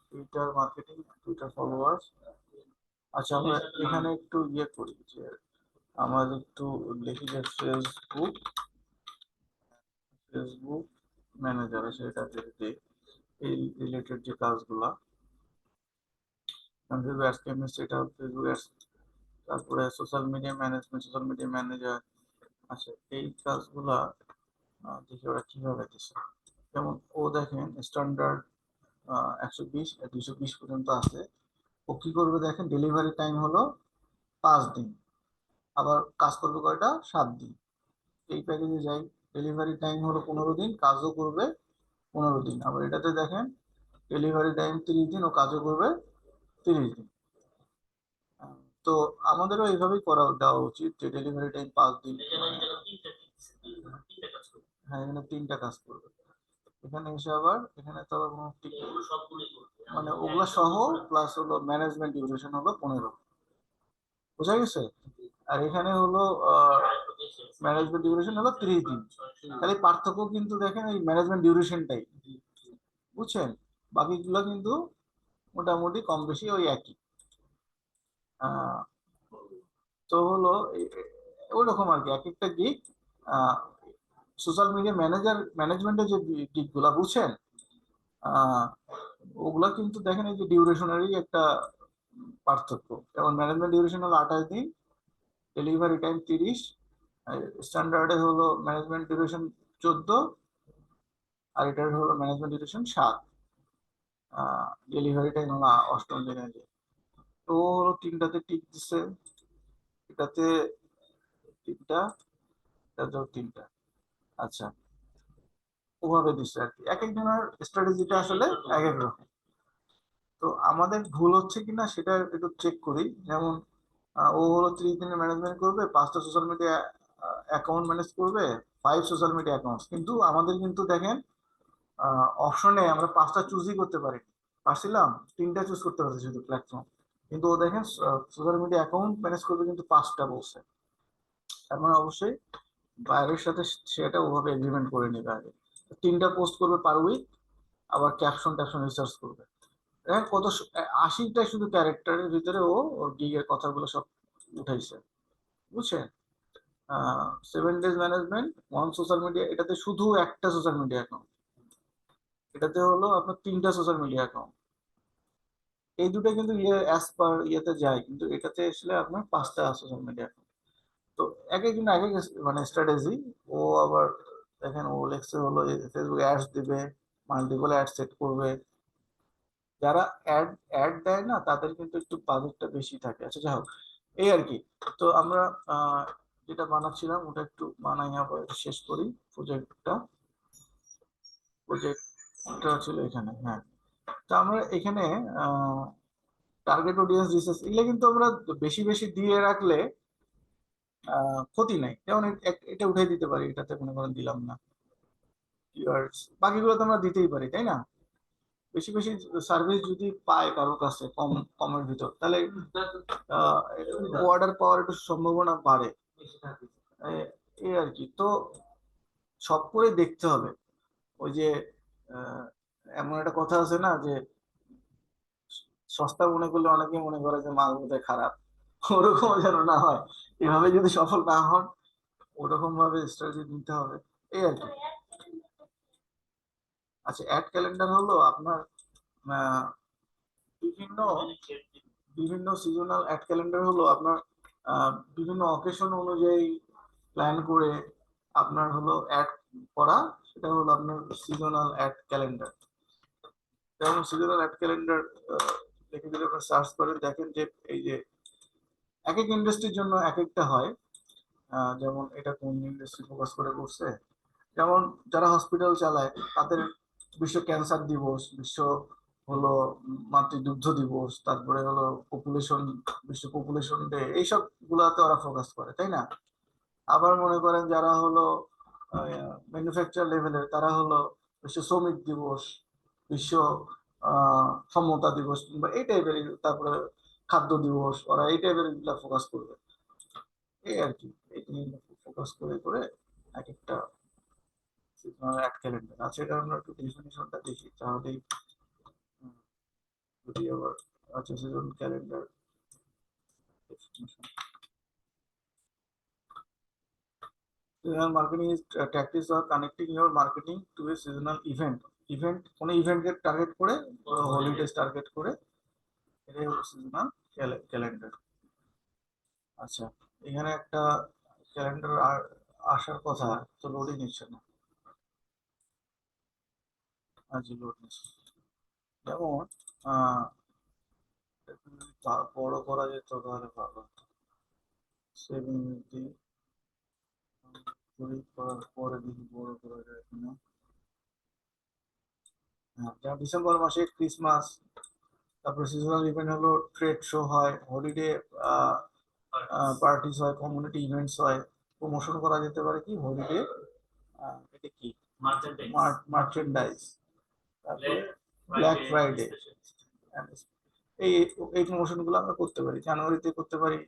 টুইটার মার্কেটিং, টুইটার ফলোয়ার্স। আচ্ছা, আমরা এখানে একটু ইয়ে করি যে আমাদের একটু লিখি যে ফেসবুক ম্যানেজার, সেটা দিই এই রিলেটেড যে কাজগুলা, সেটা ফেসবুক অ্যাডস, তারপরে social media management, social media manager. আচ্ছা, এই কাজগুলা দেখি ওরা কিভাবে দিচ্ছে। যেমন ও দেখেন স্ট্যান্ডার্ড 120 220 পর্যন্ত আছে। ও কি করবে দেখেন, ডেলিভারি টাইম হলো 5 দিন, আবার কাজ করবে কয়টা, 7 দিন। এই প্যাকেজে যাই, ডেলিভারি টাইম হলো 15 দিন, কাজও করবে 15 দিন। আবার এটাতে দেখেন ডেলিভারি টাইম 30 দিন, ও কাজও করবে 30 দিন। তো আমাদেরও এইভাবেই করা দেওয়া উচিত যে ডেলিভারি টাইম 5 দিন, হ্যাঁ এখানে 3টা কাজ করবে। এখানে এসে আবার এখানে তো আবার কোনো মানে ওগুলা সহ প্লাস হলো ম্যানেজমেন্ট ডিউরেশন হলো 15, বোঝা গেছে? আর এখানে হলো ম্যানেজমেন্ট ডিউরেশন হলো 30 দিন। তাহলে পার্থক্য কিন্তু দেখেন এই ম্যানেজমেন্ট ডিউরেশনটাই, বুঝছেন? বাকিগুলো কিন্তু মোটামুটি কম বেশি ওই একই। তো হলো ওই রকম আর কি, এক একটা গিগ সোশ্যাল মিডিয়া ম্যানেজমেন্টের যে গিগ গুলা, বুঝছেন? ওগুলা কিন্তু দেখেন এই যে ডিউরেশনেরই একটা পার্থক্য। যেমন ম্যানেজমেন্ট ডিউরেশন হলো 28 দিন, ডেলিভারি টাইম 30, স্ট্যান্ডার্ডে হলো ম্যানেজমেন্ট ডিউরেশন 14, আর এটার হলো ম্যানেজমেন্ট ডিউরেশন 7। ডেলিভারি টাইম হলো 8ম দিনে দিয়ে। তো ও হলো 3টাতে টিক দিছে, এটাতে 3টা, এটাতেও 3টা। আচ্ছা, ওভাবে দিচ্ছে আর কি, এক একজনের স্ট্র্যাটেজিটা আসলে এক এক রকম। তো আমাদের ভুল হচ্ছে কিনা সেটা একটু চেক করি। যেমন ও হলো 30 দিনের ম্যানেজমেন্ট করবে, 5টা সোশ্যাল মিডিয়া অ্যাকাউন্ট ম্যানেজ করবে, 5 সোশ্যাল মিডিয়া অ্যাকাউন্ট। কিন্তু আমাদের কিন্তু দেখেন অপশনে আমরা 5টা চুজই করতে পারি, পারছিলাম 3টা চুজ করতে পারছি শুধু প্ল্যাটফর্ম। কিন্তু ও দেখেন সোশ্যাল মিডিয়া অ্যাকাউন্ট ম্যানেজ করবে কিন্তু 5টা বলছে। তার মানে অবশ্যই বাইরের সাথে সেটা ওভাবে এগ্রিমেন্ট করে নেবে আগে। 3টা পোস্ট করবে পার উইক, আবার ক্যাপশন ট্যাপশন রিসার্চ করবে। দেখেন কত 80টা শুধু ক্যারেক্টারের ভিতরে ও ওর গিগের কথাগুলো সব উঠাইছে, বুঝছেন? 7 ডেজ ম্যানেজমেন্ট, 1 সোশ্যাল মিডিয়া, এটাতে শুধু একটা সোশ্যাল মিডিয়া অ্যাকাউন্ট, এটাতে হলো আপনার 3টা সোশ্যাল মিডিয়া অ্যাকাউন্ট। এই দুটো কিন্তু ইয়ে অ্যাজ পার ইয়েতে যায়, কিন্তু এটাতে আসলে আপনার 5টা সোশ্যাল মিডিয়া অ্যাকাউন্ট। তো এক একজন এক এক মানে স্ট্র্যাটেজি। ও আবার দেখেন ও লেখছে হলো ফেসবুক অ্যাডস দিবে, মাল্টিপল অ্যাড সেট করবে। যারা অ্যাড অ্যাড দেয় না তাদের কিন্তু একটু বাজেটটা বেশি থাকে। আচ্ছা যাই হোক, এই আর কি। তো আমরা যেটা বানাচ্ছিলাম ওটা একটু বানাই আবার শেষ করি। প্রজেক্টটা প্রজেক্টটা ছিল এখানে, হ্যাঁ। তো আমরা এখানে টার্গেট অডিয়েন্স রিসার্চ এগুলো কিন্তু আমরা বেশি বেশি দিয়ে রাখলে ক্ষতি নাই। যেমন এটা উঠাই দিতে পারি, এটাতে কোনো কারণ দিলাম না কিওয়ার্ডস, বাকিগুলো তো আমরা দিতেই পারি, তাই না? বেশি বেশি সার্ভিস যদি পায় কারো কাছে কম কমের ভিতর, তাহলে অর্ডার পাওয়ার একটু সম্ভাবনা বাড়ে। এই আর কি। তো সব করে দেখতে হবে। ওই যে এমন একটা কথা আছে না যে সস্তা মনে করলে অনেকে মনে করে যে মাল বোধহয় খারাপ, ওরকম যেন না হয়। এভাবে যদি সফল না হন, ওরকম ভাবে স্ট্র্যাটেজি নিতে হবে, এই আর কি। আচ্ছা, অ্যাড ক্যালেন্ডার হলো আপনার আহ, বিভিন্ন বিভিন্ন সিজনাল অ্যাড ক্যালেন্ডার হলো আপনার বিভিন্ন অকেশন অনুযায়ী প্ল্যান করে আপনার হলো অ্যাড করা, সেটা হলো আপনার সিজনাল অ্যাড ক্যালেন্ডার। যেমন সিজনাল অ্যাড ক্যালেন্ডার দেখে যদি আপনার সার্চ করেন, দেখেন যে এই যে এক এক ইন্ডাস্ট্রির জন্য এক একটা হয়। যেমন এটা কোন ইন্ডাস্ট্রি ফোকাস করে করছে, যেমন যারা হসপিটাল চালায় তাদের বিশ্ব ক্যান্সার দিবস, বিশ্ব হলো মাতৃদুগ্ধ দিবস, তারপরে হলো পপুলেশন, বিশ্ব পপুলেশন ডে, এইসব গুলাতে ওরা ফোকাস করে, তাই না? আবার মনে করেন যারা হলো ম্যানুফ্যাকচার লেভেলের, তারা হলো বিশ্ব শ্রমিক দিবস, বিশ্ব সমতা দিবস, কিংবা এই টাইপের, তারপরে খাদ্য দিবস, ওরা এই টাইপের গুলা ফোকাস করবে, এই আর কি। এই ফোকাস করে করে এক একটা অ্যাড ক্যালেন্ডার আছে। এটা আমরা একটু ডেফিনিশনটা দেখি তাহলেই যদি আবার আচ্ছা, season calendar seasonal marketing is tactics of connecting your marketing to a seasonal event কোন ইভেন্টকে টার্গেট করে, হলিডেজ টার্গেট করে, এটাই হলো সিজনাল ক্যালেন্ডার। আচ্ছা, এখানে একটা ক্যালেন্ডার আসার কথা, তো লোডই নিচ্ছে না। আচ্ছা, লোড নিচ্ছে। যেমন বড় করা যেত তাহলে ভালো হতো। সেভিং দিই, করার পরে দেখি বড় করা যায় কিনা। হ্যাঁ, যেমন ডিসেম্বর মাসে ক্রিসমাস, তারপরে সিজনাল ইভেন্ট হলো ট্রেড শো হয়, হলিডে পার্টিস হয়, কমিউনিটি ইভেন্টস হয়। প্রমোশন করা যেতে পারে কি হলিডে, এটা কি মার্চেন্ডাইজ, তারপরে ব্ল্যাক ফ্রাইডে, এই এই প্রমোশন গুলো আমরা করতে পারি। জানুয়ারিতে করতে পারি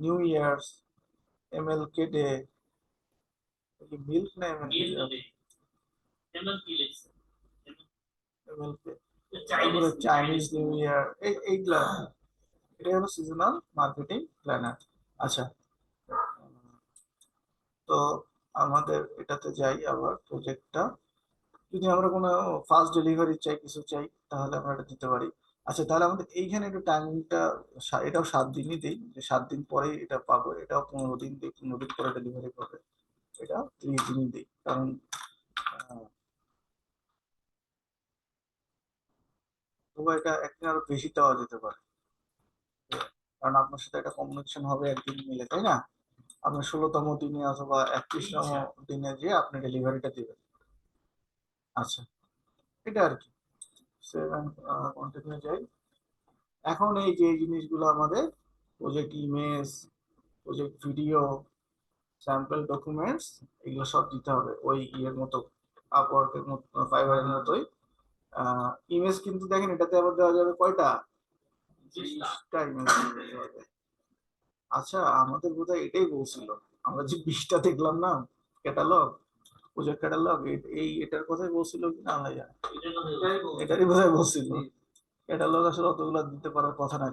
নিউ ইয়ার্স, এমএলকে ডে, মিল্ক না এমএলকে, তারপরে চাইনিজ নিউ ইয়ার, এইগুলা, এটা হলো সিজনাল মার্কেটিং প্ল্যানার। আচ্ছা, তো আমাদের এটাতে যাই আবার প্রজেক্টটা। যদি আমরা কোনো ফাস্ট ডেলিভারি চাই, কিছু চাই, তাহলে আমরা এটা দিতে পারি। আচ্ছা, তাহলে আমাদের এইখানে একটু টাইমিংটা, এটাও 7 দিনই দিই, যে 7 দিন পরেই এটা পাবো, এটাও 15 দিন দিই, 15 দিন পরে ডেলিভারি পাবে, এটা 30 দিনই দিই। কারণ অথবা এটা একদিন আরো বেশি দেওয়া যেতে পারে, কারণ আপনার সাথে একটা কমিউনিকেশন হবে একদিন মিলে, তাই না? আপনার 16তম দিনে অথবা 31তম দিনে যে আপনি ডেলিভারিটা দিবেন। আচ্ছা, এটা আর কি। কন্টিনিউ যাই। এখন এই যে জিনিসগুলো আমাদের project image, project video, sample documents, এগুলো সব দিতে হবে ওই ইয়ের মতো, আপওয়ার্কের মতো, ফাইবারের মতোই। ইমেজ কিন্তু দেখেন এটাতে আবার দেওয়া যাবে কয়টা? 20টা ইমেজ দেওয়া যায়। আচ্ছা, আমাদের বোধহয় এটাই বলছিল, আমরা যে 20টা দেখলাম না ক্যাটালগ, প্রজেক্ট ক্যাটালগ, এই এটার কথাই বলছিল কি না আল্লাহ জানে। এটারই বোধহয় বলছিল। ক্যাটালগ আসলে অতগুলো দিতে পারার কথা না,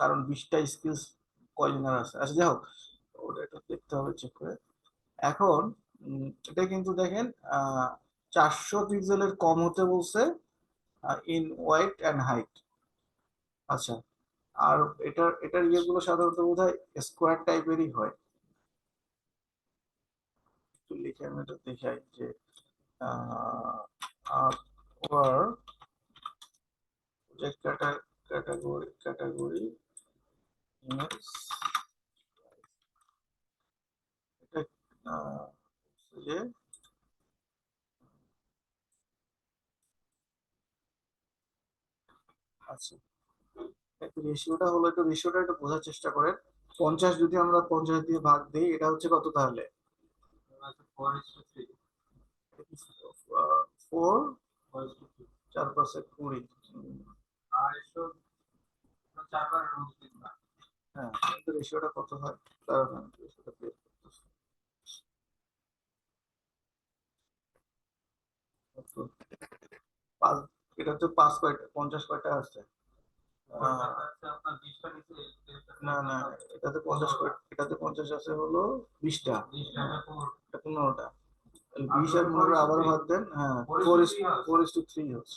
কারণ 20টা স্কিলস কয়জনের আছে। আচ্ছা যাই হোক, ওটা একটু দেখতে হবে চেক করে। এখন এটা কিন্তু দেখেন 400 পিক্সেলের কম হতে বলছে ইন ওয়াইড অ্যান্ড হাইট। আচ্ছা, আর এটার ইয়েগুলো সাধারণত বোধহয় স্কোয়ার টাইপেরই হয়। একটু লিখে আমি এটা দেখাই যে আপার প্রজেক্ট ক্যাটাগরি ইমেজ, এটা যে আচ্ছা, একটু রেশিওটা হলো, একটু রেশিওটা একটু বোঝার চেষ্টা করেন। 50 যদি আমরা 50 দিয়ে ভাগ দিই, এটা হচ্ছে কত তাহলে? 4, 4 × 20। হ্যাঁ, কিন্তু রেশিওটা কত হয়? দাঁড়ান, আমি রেশিওটা বের করতেছি। পাঁচ, এটা তো 5 কয়টা, 50 কয়টা আছে? না না, এটাতে 50 কয়টা, এটাতে 50 আছে হলো 20টা, এটা 15টা। 20 আর 15 আবার ভাগ দেন। হ্যাঁ, 4:3 হচ্ছে।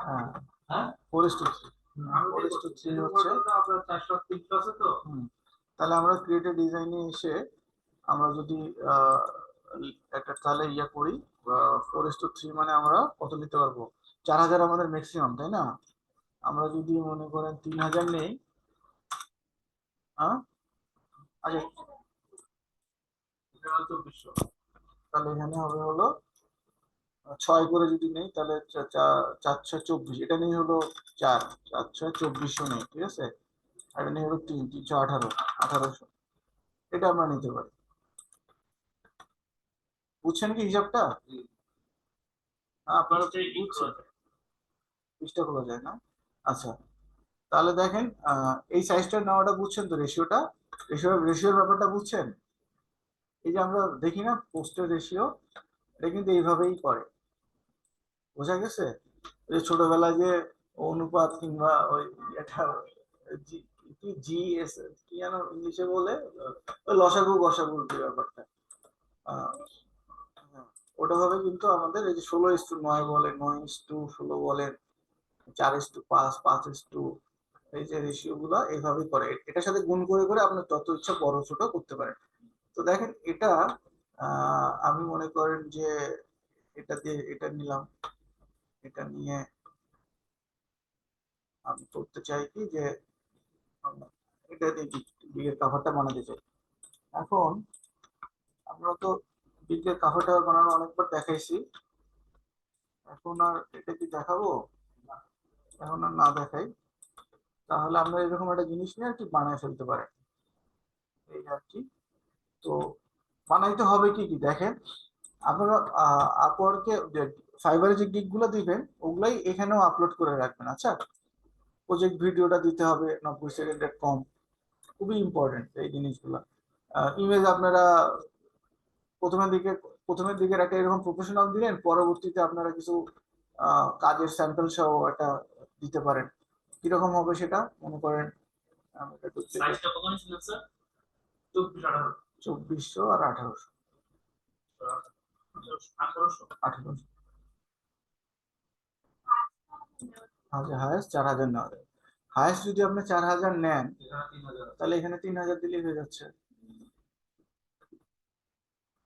হ্যাঁ হ্যাঁ, 4:3। 4:3 হচ্ছে। তাহলে আমরা ক্রিয়েটিভ ডিজাইনে এসে আমরা যদি একটা তাহলে ইয়া করি, 4:3 মানে আমরা কত নিতে পারবো? 4000 আমাদের ম্যাক্সিমাম, তাই না? আমরা যদি মনে করেন 3000 নেই, হ্যাঁ আচ্ছা, তাহলে এখানে হবে হলো 6 করে যদি নেই তাহলে 4/6 = 24, এটা নিয়ে হলো 4/6 = 2400 নেই, ঠিক আছে? আর এটা নিয়ে হলো 3/3 = 1800, এটা আমরা নিতে পারি। বুঝছেন কি হিসাবটা? আপনারা বুঝছেন? পৃষ্ঠা খোলা যায় না? আচ্ছা, তাহলে দেখেন এই সাইজটা নেওয়াটা বুঝছেন তো? রেশিওর ব্যাপারটা বুঝছেন? এই যে আমরা দেখি না পোস্টের রেশিও, এটা কিন্তু এইভাবেই করে, বোঝা গেছে? যে ছোটবেলায় যে অনুপাত কিংবা ওই এটা জিএস কি যেন ইংলিশে বলে, ওই লসাগু গসাগুর যে ব্যাপারটা, আহ, হ্যাঁ, ওটা হবে কিন্তু আমাদের এই যে 16:9 বলেন, 9:16 বলেন, 4:5, 5:2, এই যে রেশিও গুলা এইভাবেই করে। এটার সাথে গুণ করে করে আপনি যত ইচ্ছা বড় ছোট করতে পারেন। তো দেখেন এটা আমি মনে করেন যে এটা দিয়ে এটা নিলাম, এটা নিয়ে আমি করতে চাই কি যে এটা দিয়ে বিগের কাভারটা বানাতে চাই। এখন আমরা তো বিগের কাভারটা বানানো অনেকবার দেখাইছি, এখন আর এটা কি দেখাবো? এখন আর না দেখাই, তাহলে আমরা এরকম একটা জিনিস নিয়ে আর কি বানায় ফেলতে পারেন, এই আর কি। তো বানাইতে হবে কি কি দেখেন, আপনারা আপওয়ার্কে ফাইবারে যে গিগ গুলো দিবেন ওগুলাই এখানেও আপলোড করে রাখবেন। আচ্ছা, প্রজেক্ট ভিডিওটা দিতে হবে 90 সেকেন্ডের কম, খুবই ইম্পর্টেন্ট এই জিনিসগুলো। ইমেজ আপনারা প্রথমের দিকে একটা এরকম প্রফেশনাল দিলেন, পরবর্তীতে আপনারা কিছু কাজের স্যাম্পল সহ একটা দিতে পারেন। কিরকম হবে সেটা মনে করেন, সাইজটা কত নিয়েছিলেন স্যার? 2400 আর 1800। 1800 আচ্ছা, হায়েস্ট 4000 নেওয়া যায়। হায়েস্ট যদি আপনি 4000 নেন তাহলে এখানে 3000 দিলেই হয়ে যাচ্ছে।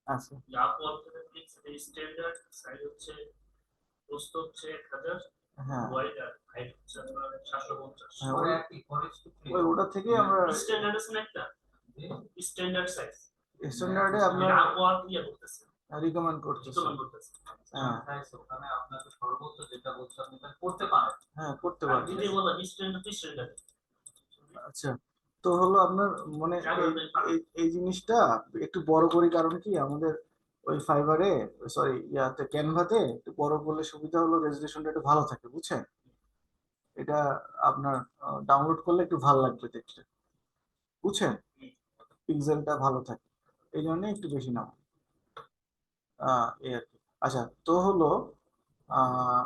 আচ্ছা, আপওয়ার্ক থেকে স্ট্যান্ডার্ড সাইজ হচ্ছে প্রস্থ হচ্ছে 1000, হ্যাঁ ওয়াইড আর হাইট হচ্ছে আপনার 750। হ্যাঁ পরে ওই একটি ফরেস্ট ওটা থেকে আমরা স্ট্যান্ডার্ড আছে না একটা, স্ট্যান্ডার্ড সাইজ, স্ট্যান্ডার্ডে আপনার এটা আপওয়ার্ড ইয়ে করতেছে, রিকমেন্ড করতেছি। রিকমেন্ড করতেছে। হ্যাঁ ওখানে আপনাকে সর্বোচ্চ যেটা বলছে আপনি তা করতে পারেন। হ্যাঁ করতে আর পারবেন। যদি বলা স্ট্যান্ডার্ড স্ট্যান্ডার্ড, আচ্ছা, তো হলো আপনার মানে এই জিনিসটা একটু বড় করি, কারণ কি আমাদের ওই ফাইবারে, সরি ইয়াতে ক্যানভাতে একটু বড় করলে সুবিধা হলো, রেজলিউশনটা একটু ভালো থাকে, বুঝছেন? এটা আপনার ডাউনলোড করলে একটু ভালো লাগবে দেখতে, বুঝছেন? পিক্সেলটা ভালো থাকে, এই জন্য একটু বেশি নাম এই আর কি। আচ্ছা, তো হলো আহ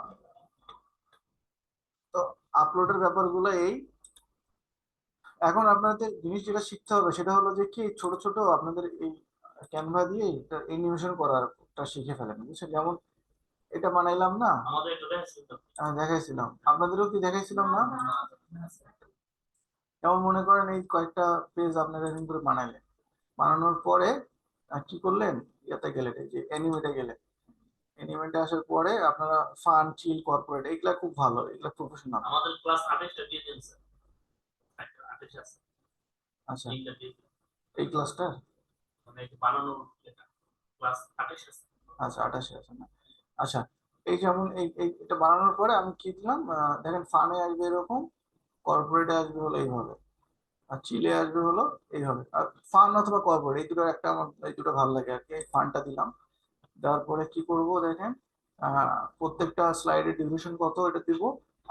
তো আপলোডের ব্যাপারগুলো এই। এখন আপনাদের জিনিস যেটা শিখতে হবে সেটা হলো যে কি, ছোট ছোট আপনাদের এই ক্যানভা দিয়ে একটা অ্যানিমেশন করারটা শিখে ফেলেন, বুঝছেন? যেমন এটা বানাইলাম না, আমাদের এটা দেখাচ্ছিল। দেখাইছিলাম, আপনাদেরও কি দেখাইছিলাম না? যেমন মনে করেন এই কয়েকটা পেজ আপনারা এরকম করে বানাইলেন, বানানোর পরে কি করলেন, ইয়াতে গেলেন, এই যে অ্যানিমেটে গেলেন, অ্যানিমেটে আসার পরে আপনারা ফান, চিল, কর্পোরেট, এগুলা খুব ভালো, এগুলা প্রফেশনাল। আমাদের ক্লাস 28টা দিয়ে দিন স্যার, 28 আছে আচ্ছা, এইটা দিয়ে দিন। এই ক্লাসটা, মানে এই যে বানানোর ক্লাস 28 আছে। আচ্ছা 28 আছে না? আচ্ছা, এই যেমন এটা বানানোর পরে আমি কি দিলাম, দেখেন ফানে আসবে এরকম, কর্পোরেটে আসবে হলো এইভাবে, আর চিলে আসবে হলো এইভাবে। আর ফান অথবা কর্পোরেট এই দুটো একটা, আমার এই দুটো ভালো লাগে আর কি। ফানটা দিলাম, দেওয়ার পরে কি করব দেখেন, প্রত্যেকটা স্লাইডের ডিউরেশন কত এটা দিব।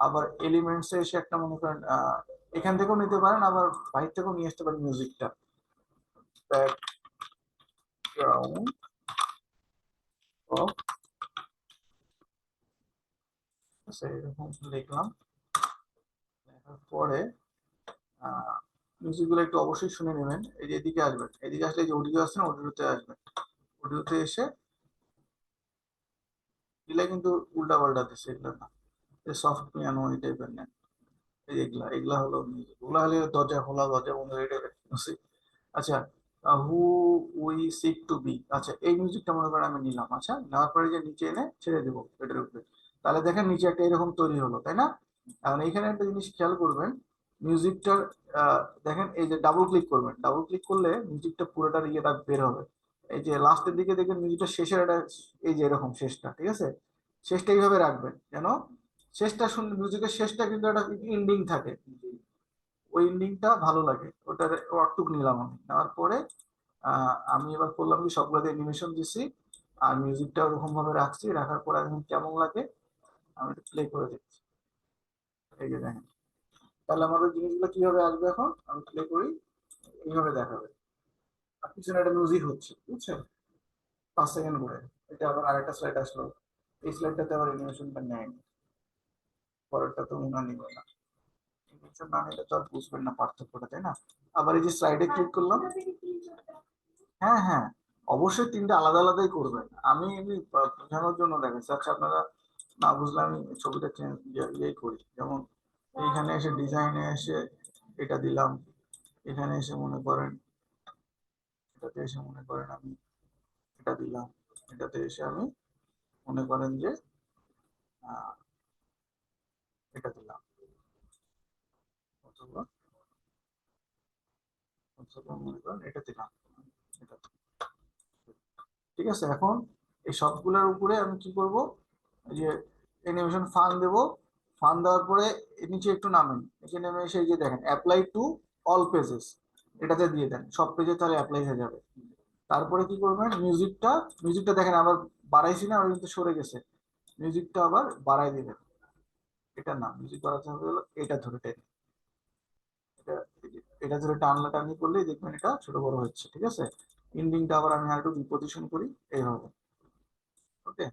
আবার এলিমেন্টসে এসে একটা মনে করেন এখান থেকেও নিতে পারেন, আবার বাইরে থেকেও নিয়ে আসতে পারেন মিউজিকটা, ব্যাকগ্রাউন্ড অফ, এরকম লিখলাম। লেখার পরে মিউজিক গুলো একটু অবশ্যই শুনে নেবেন। এই যে এদিকে আসবেন, এদিকে আসলে যে অডিও আছে না, অডিওতে আসবেন, অডিওতে এসে এগুলা কিন্তু উল্টা পাল্টা দিচ্ছে, এগুলো না, সফট পিয়ানো এই টাইপের নেন। এই এগুলা এগুলা হলো মিউজিক, ওগুলা হলে দরজা খোলা, দরজা বন্ধ, এই টাইপের মিউজিক। আচ্ছা, who we seek to be, আচ্ছা এই মিউজিকটা মনে করেন আমি নিলাম। আচ্ছা, নেওয়ার পরে যে নিচে এনে ছেড়ে দেবো এটার উপরে, তাহলে দেখেন নিচে একটা এরকম তৈরি হলো, তাই না? এখন এইখানে একটা জিনিস খেয়াল করবেন, মিউজিকটার দেখেন এই যে ডাবল ক্লিক করবেন, ডাবল ক্লিক করলে মিউজিকটা পুরোটার ইয়েটা বের হবে। এই যে লাস্টের দিকে দেখবেন মিউজিকটা শেষের একটা, এই যে এরকম শেষটা, ঠিক আছে? শেষটা এইভাবে রাখবেন যেন শেষটা শুনলে মিউজিকের শেষটা কিন্তু একটা এন্ডিং থাকে, ওই এন্ডিংটা ভালো লাগে, ওটার অর্থক নিলাম আমি। নেওয়ার পরে আমি এবার করলাম কি, সবগুলোতে অ্যানিমেশন দিছি আর মিউজিকটা ওরকম ভাবে রাখছি, রাখার পরে এখন কেমন লাগে আমি একটু প্লে করে দিচ্ছি। এই যে দেখেন, তাহলে আমার ওই জিনিসগুলো কিভাবে আসবে, এখন আমি প্লে করি, এইভাবে দেখাবে। আর পিছনে একটা মিউজিক হচ্ছে, বুঝছেন? 5 সেকেন্ড করে। এটা আবার আরেকটা স্লাইড আসলো, এই স্লাইডটাতে আবার অ্যানিমেশনটা নেয়, পরেরটা তো মনে নিবে না, অ্যানিমেশন না নিলে তো আর বুঝবেন না পার্থক্যটা, তাই না? আবার এই যে স্লাইডে ক্লিক করলাম, হ্যাঁ হ্যাঁ, অবশ্যই তিনটা আলাদা আলাদাই করবেন, আমি এমনি বোঝানোর জন্য দেখাচ্ছি। আচ্ছা, আপনারা না বুঝলে আমি ছবিটা চেঞ্জ ইয়েই করি, যেমন এইখানে এসে ডিজাইনে এসে এটা দিলাম, এখানে এসে মনে করেন এটাতে এসে মনে করেন আমি এটা দিলাম, এটাতে এসে আমি মনে করেন যে এটা দিলাম, অথবা অথবা মনে করেন এটা দিলাম, এটা। ঠিক আছে, এখন এই সবগুলোর উপরে আমি কি করব, এই যে অ্যানিমেশন ফান দেব, ফান দেওয়ার পরে নিচে একটু নামেন, নিচে নেমে এসে এই যে দেখেন অ্যাপ্লাই টু অল পেজেস, এটাতে দিয়ে দেন, সব পেজে তাহলে অ্যাপ্লাই হয়ে যাবে। তারপরে কি করবেন, মিউজিকটা, মিউজিকটা দেখেন আবার বাড়াইছি না, ওটা কিন্তু সরে গেছে, মিউজিকটা আবার বাড়াই দিবেন। এটা না, মিউজিক বাড়াতে হবে হলো এটা ধরে টেনে, এটা এটা ধরে টানলা টানি করলেই দেখবেন এটা ছোট বড় হচ্ছে, ঠিক আছে? এন্ডিংটা আবার আমি আরেকটু রিপোজিশন করি এইভাবে, ওকে?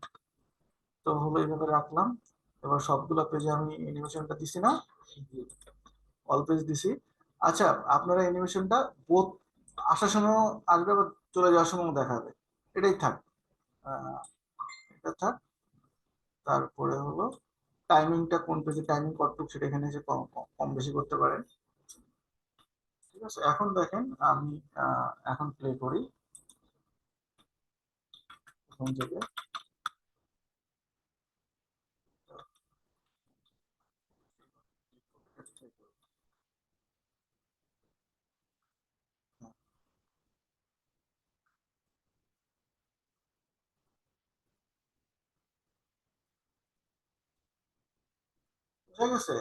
তো হলো এইভাবে রাখলাম। এবার সবগুলো পেজে আমি অ্যানিমেশনটা দিছি না, অল পেজ দিছি। আচ্ছা, আপনারা অ্যানিমেশনটা বোথ আসার সময় আসবে, আবার চলে যাওয়ার সময় দেখাবে, এটাই থাক, এটা থাক। তারপরে হলো টাইমিংটা, কোন পেজে টাইমিং কতটুকু সেটা এখানে এসে কম কম বেশি করতে পারেন, ঠিক আছে? এখন দেখেন আমি এখন প্লে করি প্রথম থেকে, বুঝা গেছে?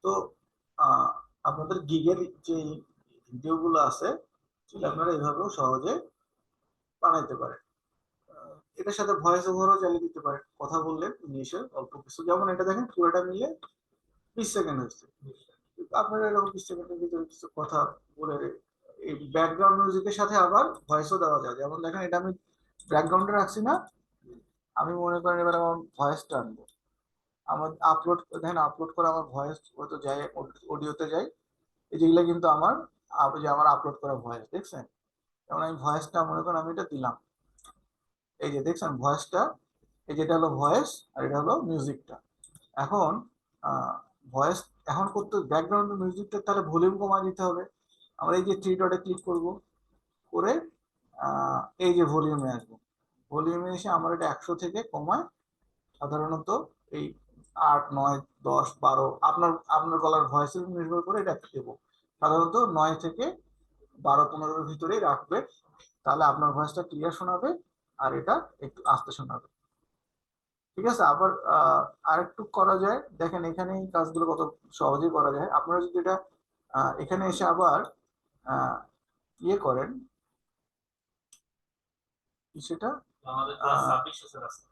তো আহ, আপনাদের গিগের যে ভিডিও গুলো আছে সেটা আপনারা এইভাবেও সহজে বানাইতে পারেন। এটার সাথে ভয়েস ওভারও চালিয়ে দিতে পারেন, কথা বললেন ইংলিশে অল্প কিছু, যেমন এটা দেখেন পুরোটা মিলে 20 সেকেন্ড হচ্ছে। আপনারা এরকম 20 সেকেন্ডের ভিতরে কিছু কথা বলে এই ব্যাকগ্রাউন্ড মিউজিকের সাথে আবার ভয়েসও দেওয়া যায়। যেমন দেখেন এটা আমি ব্যাকগ্রাউন্ডে রাখছি না, আমি মনে করেন এবার আমার ভয়েসটা আনবো, আমার আপলোড দেখেন আপলোড করে আমার ভয়েস হয়তো যায়, অডিওতে যায়, এই যেগুলো কিন্তু আমার যে আমার আপলোড করা ভয়েস দেখছেন। যেমন আমি ভয়েসটা মনে করেন আমি এটা দিলাম, এই যে দেখছেন ভয়েসটা, এই যেটা হলো ভয়েস আর এটা হলো মিউজিকটা। এখন ভয়েস এখন করতে ব্যাকগ্রাউন্ড মিউজিকটা তাহলে ভলিউম কমায় দিতে হবে। আমরা এই যে থ্রি ডটে ক্লিক করব, করে এই যে ভলিউমে আসবো, ভলিউমে এসে আমার এটা 100 থেকে কমায় সাধারণত এই 8, 9, 10, 12 আপনার আপনার গলার ভয়েসের নির্ভর করে এটা দেবো। সাধারণত 9 থেকে 12, 15-এর ভিতরেই রাখবে, তাহলে আপনার ভয়েসটা ক্লিয়ার শোনাবে আর এটা একটু আস্তে শোনাবে। ঠিক আছে? আবার আরেকটু করা যায়, দেখেন এখানে এই কাজগুলো কত সহজেই করা যায়। আপনারা যদি এটা এখানে এসে আবার ইয়ে করেন, সেটা আমাদের ক্লাস 26 আছে রাস্তা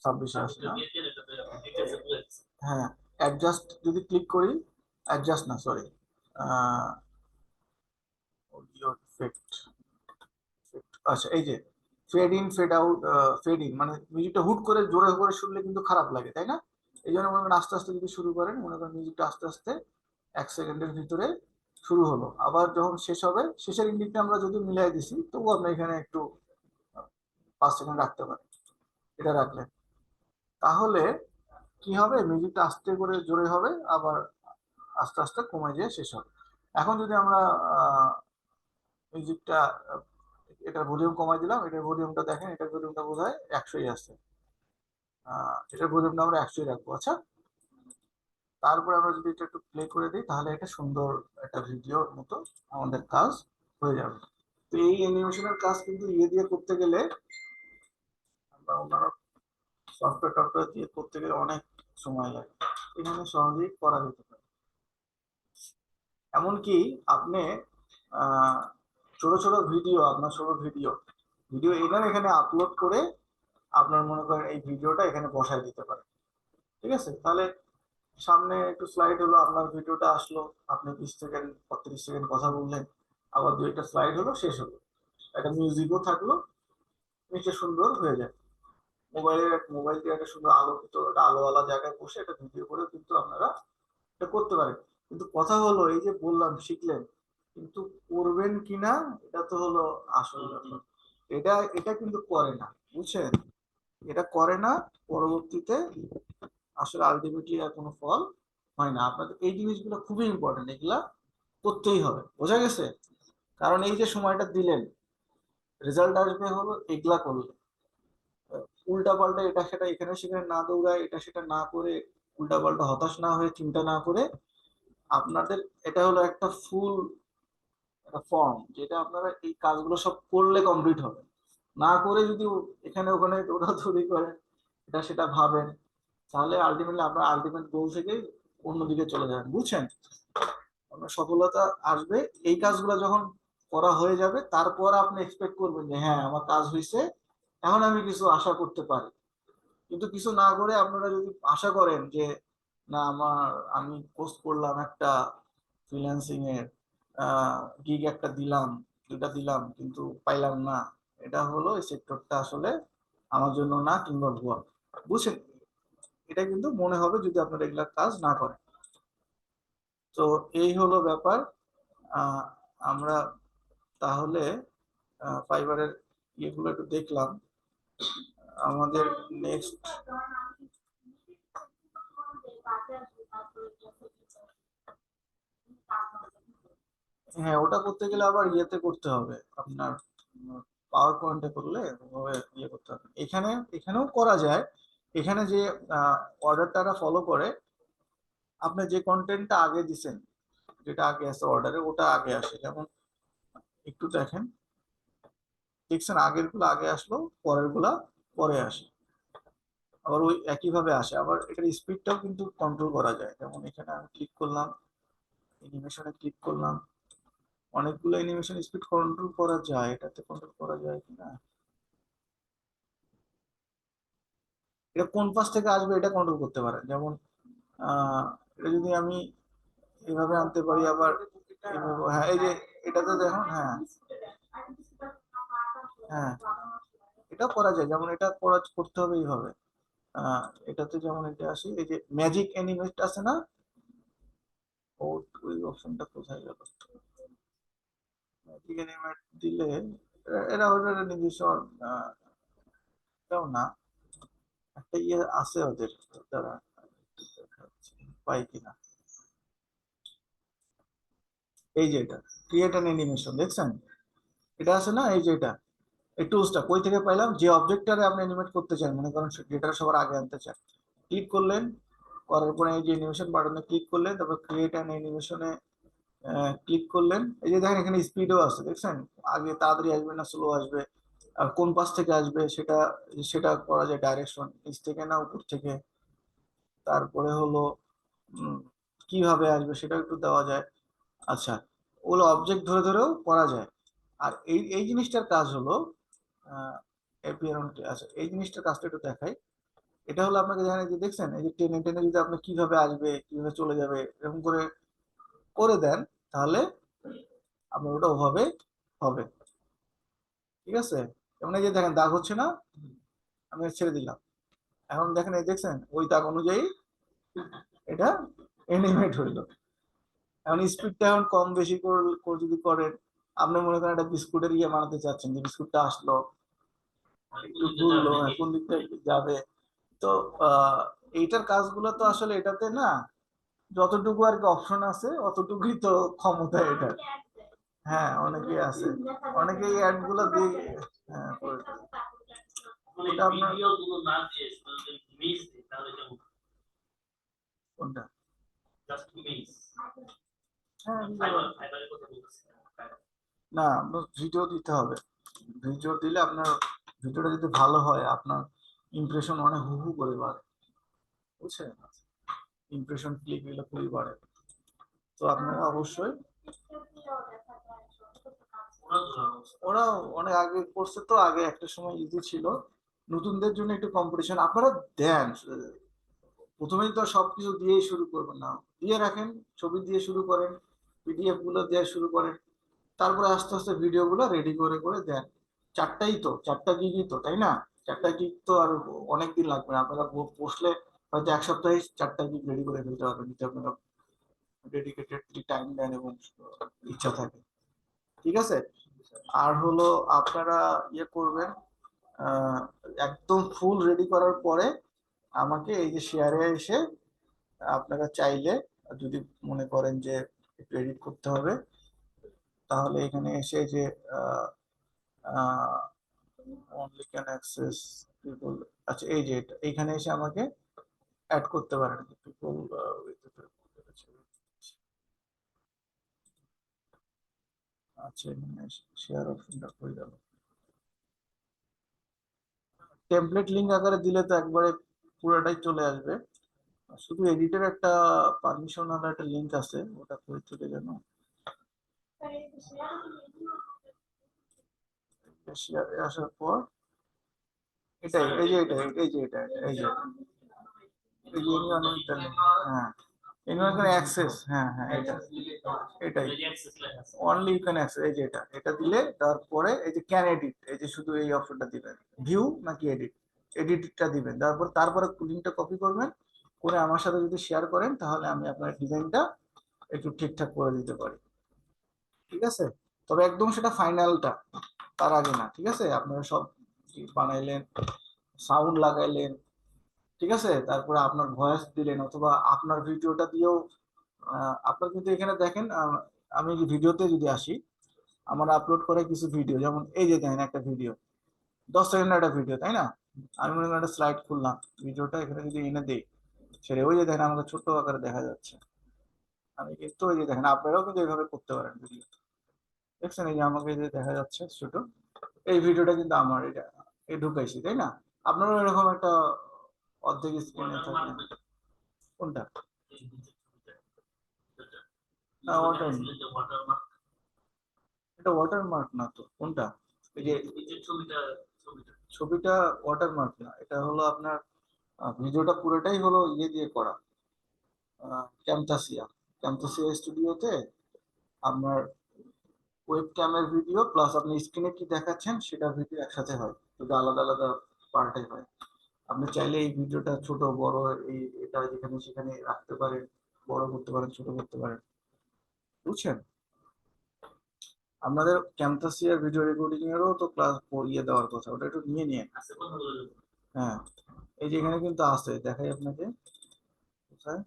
26-এ আসে না? দিয়ে দিয়ে এটাতে ডিটেইলসে বুঝাই দিচ্ছি। হ্যাঁ, অ্যাডজাস্ট যদি ক্লিক করি, অ্যাডজাস্ট না সরি, অডিও ইফেক্ট, আচ্ছা এই যে fade in fade out, fade in মানে মিউজিকটা হুট করে জোরে করে শুনলে কিন্তু খারাপ লাগে, তাই না? এই জন্য মনে করেন আস্তে আস্তে যদি শুরু করেন, মনে করেন মিউজিকটা আস্তে আস্তে 1 সেকেন্ডের ভিতরে শুরু হলো, আবার যখন শেষ হবে শেষের ইন্ডিকটা আমরা যদি মিলাই দিছি তবু আপনি এখানে একটু 5 সেকেন্ড রাখতে পারেন। এটা রাখলেন, তাহলে কি হবে, মিউজিকটা আস্তে করে জোরে হবে, আবার আস্তে আস্তে কমে যেয়ে শেষ হবে। এখন যদি আমরা মিউজিকটা এটার ভলিউম কমাই দিলাম, এটার ভলিউমটা দেখেন, এটার ভলিউমটা বোধহয় 100-ই আছে, এটার ভলিউমটা আমরা 100-ই রাখবো। আচ্ছা, তারপরে আমরা যদি এটা একটু প্লে করে দিই তাহলে এটা সুন্দর একটা ভিডিওর মতো আমাদের কাজ হয়ে যাবে। তো এই অ্যানিমেশনের কাজ কিন্তু ইয়ে দিয়ে করতে গেলে, আমরা অন্যান্য সফটওয়্যার টফটওয়্যার দিয়ে করতে গেলে অনেক সময় লাগে, এখানে সহজেই করা যেতে পারে। এমনকি আপনি আহ ছোট ছোট ভিডিও, আপনার ছোট ভিডিও ভিডিও এখানে আপলোড করে আপনার মনে করেন এই ভিডিওটা এখানে বসায় দিতে পারেন। ঠিক আছে? তাহলে সামনে একটু স্লাইড হলো, আপনার ভিডিওটা আসলো, আপনি 20 সেকেন্ড 30 সেকেন্ড কথা বললেন, আবার 2-একটা স্লাইড হলো, শেষ হলো, একটা মিউজিকও থাকলো, নিচে সুন্দর হয়ে যায়। মোবাইল দিয়ে একটা সুন্দর আলোকিত একটা আলোওয়ালা জায়গায় বসে একটা ভিডিও করে কিন্তু আপনারা এটা করতে পারেন। কিন্তু কথা হলো এই যে বললাম শিখলেন, কিন্তু করবেন কিনা এটা তো হলো আসল ব্যাপার। এটা এটা কিন্তু করে না, বুঝছেন? এটা করে না, পরবর্তীতে আসলে আলটিমেটলি আর কোনো ফল হয় না। আপনাদের এই জিনিসগুলো খুবই ইম্পর্টেন্ট, এগুলা করতেই হবে। বোঝা গেছে? কারণ এই যে সময়টা দিলেন, রেজাল্ট আসবে হলো এগুলা করলে। উল্টা পাল্টা এটা সেটা এখানে সেখানে না দৌড়ায়, এটা সেটা না করে, উল্টা পাল্টা হতাশ না হয়ে, চিন্তা না করে, আপনাদের এটা হলো একটা ফুল একটা ফর্ম, যেটা আপনারা এই কাজগুলো সব করলে কমপ্লিট হবে। না করে যদি এখানে ওখানে দৌড়াদৌড়ি করেন, এটা সেটা ভাবেন, তাহলে আলটিমেটলি আপনার আলটিমেট গোল থেকে অন্যদিকে চলে যাবেন। বুঝছেন? আপনার সফলতা আসবে এই কাজগুলো যখন করা হয়ে যাবে, তারপর আপনি এক্সপেক্ট করবেন যে হ্যাঁ আমার কাজ হয়েছে, এখন আমি কিছু আশা করতে পারি। কিন্তু কিছু না করে আপনারা যদি আশা করেন যে না আমি পোস্ট করলাম একটা ফ্রিল্যান্সিং এর গিগ, একটা দিলাম, দুটা দিলাম, কিন্তু পাইলাম না, এটা হলো এই সেক্টরটা আসলে আমার জন্য না, কিংবা ভুয়া। বুঝছেন? এটা কিন্তু মনে হবে যদি আপনারা এগুলা কাজ না করেন। তো এই হলো ব্যাপার। আহ, আমরা তাহলে ফাইবারের ইয়েগুলো একটু দেখলাম। আমাদের নেক্সট, হ্যাঁ ওটা করতে গেলে আবার ইয়েতে করতে হবে আপনার, পাওয়ার পয়েন্টে করলে ওভাবে ইয়ে করতে হবে। এখানেও করা যায়। এখানে যে অর্ডারটা ফলো করে, আপনি যে কন্টেন্টটা আগে দিছেন, যেটা আগে আছে অর্ডারে, ওটা আগে আসে। যেমন একটু দেখেন, দেখছেন আগের গুলো আগে আসলো, পরের গুলা পরে আসে। আবার ওই একই ভাবে আসে। আবার এটার স্পিডটাও কিন্তু কন্ট্রোল করা যায়। যেমন এখানে আমি ক্লিক করলাম, অ্যানিমেশনে ক্লিক করলাম, অনেকগুলো অ্যানিমেশন স্পিড কন্ট্রোল করা যায়। এটাতে কন্ট্রোল করা যায় কিনা, এটা কোন পাশ থেকে আসবে এটা কন্ট্রোল করতে পারেন। যেমন এটা যদি আমি এভাবে আনতে পারি, আবার এভাবে, হ্যাঁ এই যে এটাতে দেখুন, হ্যাঁ হ্যাঁ এটাও করা যায়। যেমন এটা করতে হবে এইভাবে। এটাতে যেমন এটা আসি, এই যে ম্যাজিক অ্যানিমেট আছে না, ও ওই অপশনটা কোথায় গেল? ম্যাজিক অ্যানিমেট দিলে এরা ওদের নিজস্ব এটাও না, একটা ইয়ে আছে ওদের দ্বারা, পাই কিনা। এই যে এটা ক্রিয়েট অ্যান অ্যানিমেশন, দেখছেন এটা আছে না, এই যে এটা, এই টুলসটা কই থেকে পাইলাম? যে অবজেক্টটারে আপনি অ্যানিমেট করতে চান, মনে করেন যেটা সবার আগে আনতে চান, ক্লিক করলেন, করার পরে এই যে অ্যানিমেশন বাটনে ক্লিক করলেন, তারপর ক্রিয়েট অ্যান অ্যানিমেশনে ক্লিক করলেন। এই যে দেখেন এখানে স্পিডও আছে, দেখছেন আগে তাড়াতাড়ি আসবে না স্লো আসবে, আর কোন পাশ থেকে আসবে সেটা সেটা করা যায়, ডাইরেকশন নিচ থেকে না উপর থেকে। তারপরে হলো কিভাবে আসবে সেটা একটু দেওয়া যায়। আচ্ছা, ওগুলো অবজেক্ট ধরে ধরেও করা যায়। আর এই এই জিনিসটার কাজ হলো আচ্ছা এই জিনিসটার কাজটা একটু দেখাই। এটা হলো আপনাকে দেখেন, এই যে দেখছেন এই যে টেনে টেনে যদি আপনি কিভাবে আসবে কিভাবে চলে যাবে এরকম করে করে দেন, তাহলে আপনার ওটা ওভাবে হবে। ঠিক আছে? যেমন এই যে দেখেন দাগ হচ্ছে না, আমি ছেড়ে দিলাম, এখন দেখেন এই দেখছেন ওই দাগ অনুযায়ী এটা এনিমেট হইলো। এখন স্পিডটা এখন কম বেশি করে যদি করেন, আপনি মনে করেন একটা বিস্কুটের ইয়ে বানাতে চাচ্ছেন, যে বিস্কুটটা আসলো একটু ঘুরলো, কোন দিকটা যাবে। তো এইটার কাজগুলো তো আসলে এটাতে না, যতটুকু আর কি অপশন আছে অতটুকুই তো ক্ষমতা এটা। হ্যাঁ অনেকেই আছে, অনেকেই অ্যাড গুলো দিয়ে, হ্যাঁ করে দেয়। মানে এটা আপনার ভিডিও গুলো না দিয়ে শুধু ইমেজ দিই তাহলে কেমন? কোনটা? Just image. হ্যাঁ ফাইবারের কথা বলতেছি না, আপনার ভিডিও দিতে হবে। ভিডিও দিলে আপনার ভিডিওটা যদি ভালো হয়, আপনার ইমপ্রেশন অনেক হু হু করে বাড়ে, বুঝছেন? ইমপ্রেশন ক্লিক এগুলো খুবই বাড়ে। তো আপনারা অবশ্যই, ওরা অনেক আগে করছে তো, আগে একটা সময় ইজি ছিল, নতুনদের জন্য একটু কম্পিটিশন আপনারা দেন। প্রথমেই তো সবকিছু দিয়েই শুরু করবেন না, দিয়ে রাখেন, ছবি দিয়ে শুরু করেন, পিডিএফ গুলো দিয়ে শুরু করেন, তারপরে আস্তে আস্তে ভিডিও গুলো রেডি করে করে দেন। চারটা গিগই তো, তাই না? চারটা গিগ তো আর অনেক দিন লাগবে না, আপনারা বসলে হয়তো এক সপ্তাহে চারটা গিগ রেডি করে ফেলতে পারবেন, যদি আপনারা ডেডিকেটেডলি টাইম দেন এবং ইচ্ছা থাকে। ঠিক আছে? আর হলো আপনারা ইয়ে করবেন, আহ, একদম ফুল রেডি করার পরে আমাকে এই যে শেয়ারে এসে, আপনারা চাইলে যদি মনে করেন যে একটু এডিট করতে হবে, তাহলে এখানে এসে যে অনলি ক্যান অ্যাক্সেস পিপল, আচ্ছা এই যে এইখানে এসে আমাকে অ্যাড করতে পারেন পিপল। আচ্ছা এখানে শেয়ার অপশনটা হয়ে গেল। টেমপ্লেট লিঙ্ক আকারে দিলে তো একবারে পুরোটাই চলে আসবে, শুধু এডিটের একটা পারমিশন আলাদা একটা লিঙ্ক আছে, ওটা করে চলে যেন শেয়ারে আসার পর এটাই, এই যে এটা, এই যে এটা, এই যে এই যে ইউনিয়ন উইথ দ্য লিঙ্ক, হ্যাঁ ইউনিয়ন ক্যান অ্যাক্সেস, হ্যাঁ হ্যাঁ এটা এটাই, অনলি ইউ ক্যান অ্যাক্সেস, এই যে এটা, এটা দিলে তারপরে এই যে ক্যান এডিট, এই যে শুধু এই অপশনটা দিবেন, ভিউ নাকি এডিট, এডিটটা দিবেন, তারপরে লিঙ্কটা কপি করবেন, করে আমার সাথে যদি শেয়ার করেন, তাহলে আমি আপনার ডিজাইনটা একটু ঠিকঠাক করে দিতে পারি। ঠিক আছে? তবে একদম সেটা ফাইনালটা, তার আগে না। ঠিক আছে? আপনারা সব বানাইলেন, সাউন্ড লাগাইলেন, ঠিক আছে, তারপরে আপনার ভয়েস দিলেন, অথবা আপনার ভিডিওটা দিয়েও আপনার কিন্তু এখানে দেখেন, আমি ভিডিওতে যদি আসি, আমার আপলোড করে কিছু ভিডিও, যেমন এই যে দেখেন একটা ভিডিও 10 সেকেন্ডের একটা ভিডিও, তাই না? আমি মনে করেন একটা স্লাইড খুললাম, ভিডিওটা এখানে যদি এনে দেই, ছেড়ে ওই যে দেখেন আমাকে ছোট আকারে দেখা যাচ্ছে। আমি কিন্তু ওই যে দেখেন আপনারাও কিন্তু এইভাবে করতে পারেন ভিডিও। দেখছেন এই যে আমাকে এই যে দেখা যাচ্ছে ছোট, এই ভিডিওটা কিন্তু আমার এটা এই ঢুকাইছি তাই না? আপনারও এরকম একটা অর্ধেক স্ক্রিনে থাকে। ওয়াটারমার্ক কোনটা? এই নিচের ছবিটা এটা না ওয়াটার, ওয়াটারমার্ক এটা ওয়াটার মার্ক না তো। কোনটা? এই যে নিচের ছবিটা ছবিটা ছবিটা ওয়াটার মার্ক না, এটা হলো আপনার ভিডিওটা পুরোটাই হলো ইয়ে দিয়ে করা, ক্যামতাসিয়া। ক্যামতাসিয়া স্টুডিওতে আপনার ওয়েব ক্যামের ভিডিও প্লাস আপনি স্ক্রিনে কি দেখাচ্ছেন সেটা ভিডিও একসাথে হয়, কিন্তু আলাদা আলাদা পার্টে হয়। আপনি চাইলে এই ভিডিওটা ছোট বড় এই এটা যেখানে সেখানে রাখতে পারেন, বড় করতে পারেন, ছোট করতে পারেন, বুঝছেন? আপনাদের ক্যামতাসিয়ার ভিডিও রেকর্ডিং এরও তো ক্লাস ইয়ে দেওয়ার কথা, ওটা একটু নিয়ে নিয়ে। আছে কথা বলে হ্যাঁ, এই যে এখানে কিন্তু আছে, দেখাই আপনাকে কোথায়।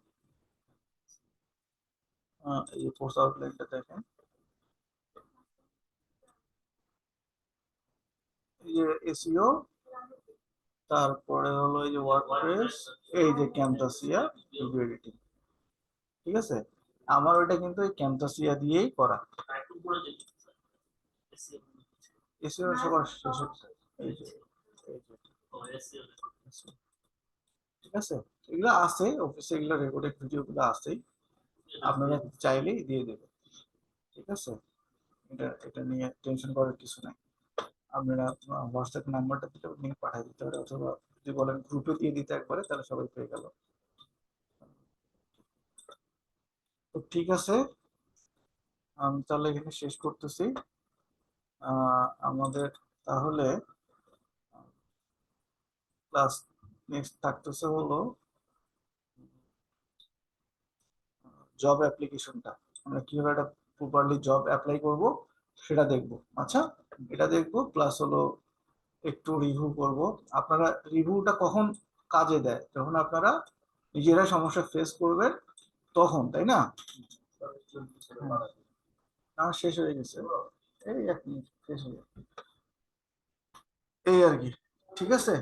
এই যে পোস্ট আউটলাইনটা দেখেন, এই যে এসইও, তারপরে হলো এই যে ওয়ার্ডপ্রেস, এই যে ক্যামতাসিয়া ভিডিও এডিটিং, ঠিক আছে? আমার ওইটা কিন্তু এই ক্যামতাসিয়া দিয়েই করা। একটু পরে যেতে এসইও সবার শেষে, এই যে ঠিক আছে, এগুলো আছে অফিসে, এগুলো রেকর্ডেড ভিডিও গুলো আছেই, আপনারা চাইলেই দিয়ে দেবে, ঠিক আছে? এটা এটা নিয়ে টেনশন করার কিছু নাই। আপনারা হোয়াটসঅ্যাপ নাম্বারটা দিলে লিঙ্ক পাঠিয়ে দিতে পারে, অথবা যদি বলেন গ্রুপে দিয়ে দিতে একবারে, তাহলে সবাই পেয়ে গেল। তো ঠিক আছে, আমি তাহলে এখানে শেষ করতেছি। আমাদের তাহলে ক্লাস নেক্সট থাকতেছে হলো জব অ্যাপ্লিকেশনটা, আমরা কিভাবে একটা প্রপারলি জব অ্যাপ্লাই করব সেটা দেখব। আচ্ছা, এটা দেখব প্লাস হলো একটু রিভিউ করব। আপনারা রিভিউটা কখন কাজে দেয়? যখন আপনারা নিজেরা সমস্যা ফেস করবেন তখন, তাই না? শেষ হয়ে গেছে, এই 1 মিনিট শেষ হয়ে যাবে, এই আর কি, ঠিক আছে?